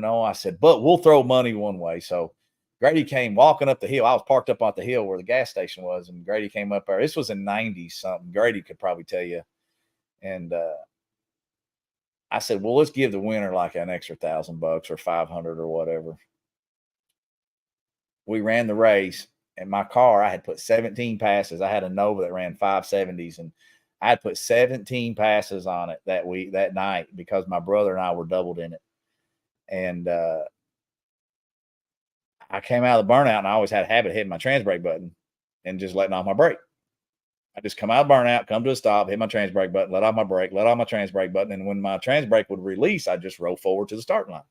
I said, but we'll throw money one way. So Grady came walking up the hill. I was parked up on the hill where the gas station was, and Grady came up there. This was in 90 something. Grady could probably tell you. And I said, well, let's give the winner like an extra $1,000 or 500 or whatever. We ran the race, and my car, I had put 17 passes. I had a Nova that ran 570s, and I had put 17 passes on it that night, because my brother and I were doubled in it. And I came out of the burnout, and I always had a habit of hitting my trans brake button and just letting off my brake. I just come out of burnout, come to a stop, hit my trans brake button, let off my brake, let off my trans brake button. And when my trans brake would release, I just roll forward to the starting line.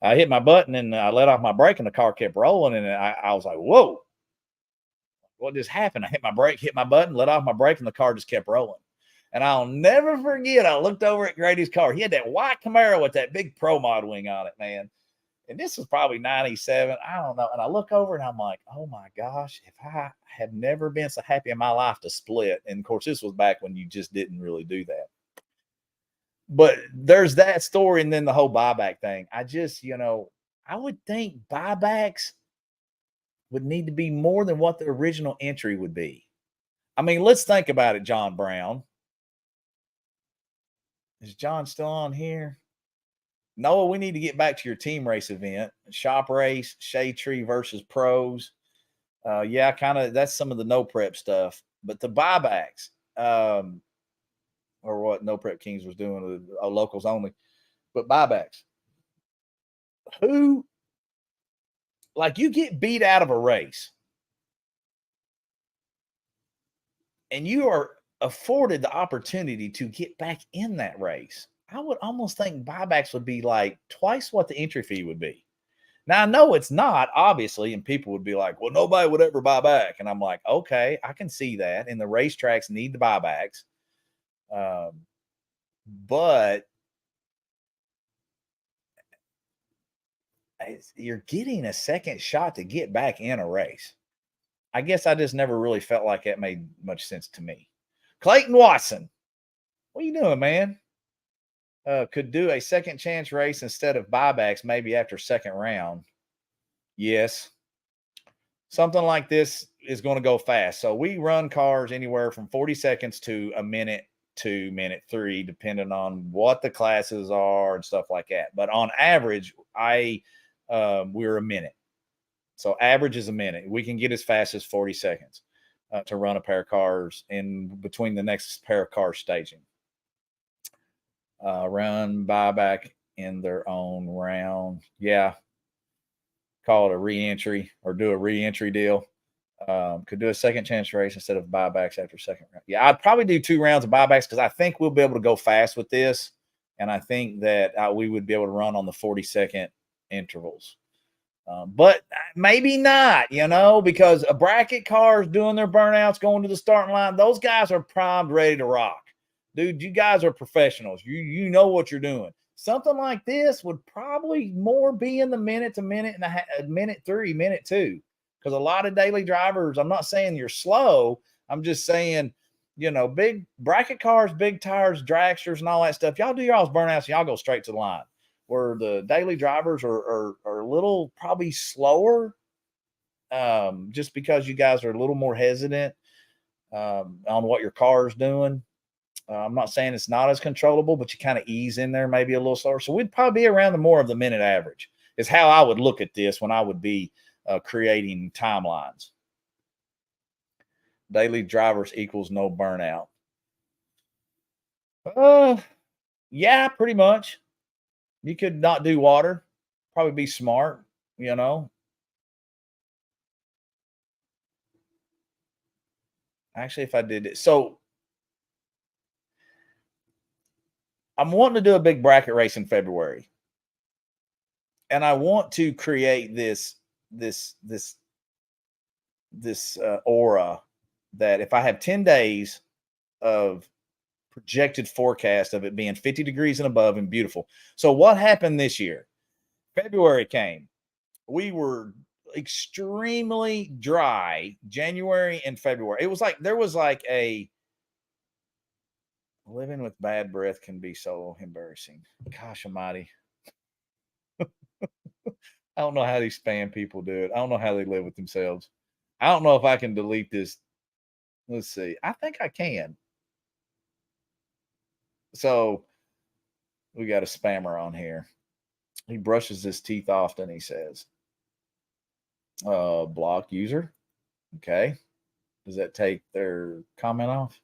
I hit my button and I let off my brake, and the car kept rolling. And I was like, whoa, what just happened? I hit my brake, hit my button, let off my brake, and the car just kept rolling. And I'll never forget, I looked over at Grady's car. He had that white Camaro with that big Pro Mod wing on it, man. And this was probably 97. I don't know. And I look over and I'm like, oh my gosh, if I have never been so happy in my life to split. And of course, this was back when you just didn't really do that. But there's that story. And then the whole buyback thing. I just, I would think buybacks would need to be more than what the original entry would be. I mean, let's think about it, John Brown. Is John still on here? Noah, we need to get back to your team race event. Shop race, Shade Tree versus pros. Yeah, kind of, that's some of the no prep stuff. But the buybacks, or what No Prep Kings was doing, locals only. But buybacks. Who, like, you get beat out of a race and you are afforded the opportunity to get back in that race. I would almost think buybacks would be like twice what the entry fee would be. Now, I know it's not, obviously, and people would be like, well, nobody would ever buy back. And I'm like, okay, I can see that. And the racetracks need the buybacks. But you're getting a second shot to get back in a race. I guess I just never really felt like that made much sense to me. Clayton Watson, what are you doing, man? Could do a second chance race instead of buybacks, maybe after second round. Yes. Something like this is going to go fast. So we run cars anywhere from 40 seconds to a minute to minute 3, depending on what the classes are and stuff like that. But on average, we're a minute. So average is a minute. We can get as fast as 40 seconds to run a pair of cars in between the next pair of cars staging. Run buyback in their own round. Yeah. Call it a re-entry or do a re-entry deal. Could do a second chance race instead of buybacks after second round. Yeah, I'd probably do 2 rounds of buybacks because I think we'll be able to go fast with this. And I think that we would be able to run on the 40-second intervals. But maybe not, because a bracket cars doing their burnouts, going to the starting line, those guys are primed, ready to rock. Dude, you guys are professionals. You know what you're doing. Something like this would probably more be in the minute to minute and a minute 3, minute 2. Because a lot of daily drivers, I'm not saying you're slow. I'm just saying, big bracket cars, big tires, dragsters, and all that stuff. Y'all do y'all's burnouts, y'all go straight to the line. Where the daily drivers are a little probably slower, just because you guys are a little more hesitant on what your car is doing. I'm not saying it's not as controllable, but you kind of ease in there maybe a little slower. So we'd probably be around more of the minute average is how I would look at this when I would be creating timelines. Daily drivers equals no burnout. Yeah, pretty much. You could not do water, probably be smart, Actually, if I did it. So I'm wanting to do a big bracket race in February. And I want to create this aura that if I have 10 days of projected forecast of it being 50 degrees and above and beautiful. So what happened this year? February came. We were extremely dry January and February. It was like there was like a living with bad breath can be so embarrassing. Gosh almighty. don't know how these spam people do it. I don't know how they live with themselves. I don't know if I can delete this. Let's see. I think I can. So we got a spammer on here. He brushes his teeth often, he says. Block user. Okay. Does that take their comment off?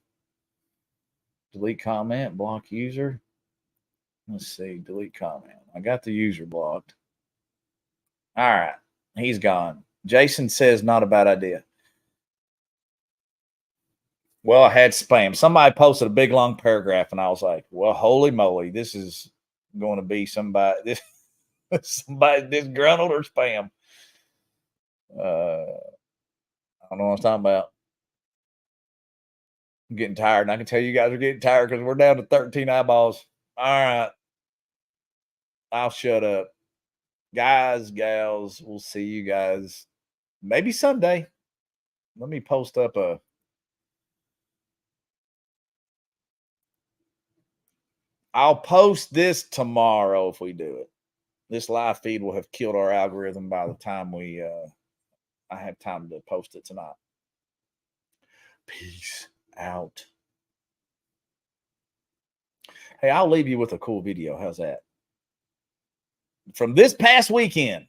Delete comment, block user. Let's see, delete comment. I got the user blocked. All right. He's gone. Jason says not a bad idea. Well, I had spam. Somebody posted a big long paragraph, and I was like, well, holy moly, this is going to be somebody somebody disgruntled or spam. I don't know what I'm talking about. I'm getting tired, and I can tell you guys are getting tired because we're down to 13 eyeballs. All right. I'll shut up. Guys, gals, we'll see you guys maybe Sunday. Let me post up a. I'll post this tomorrow if we do it. This live feed will have killed our algorithm by the time I have time to post it tonight. Peace out. Hey, I'll leave you with a cool video. How's that? From this past weekend.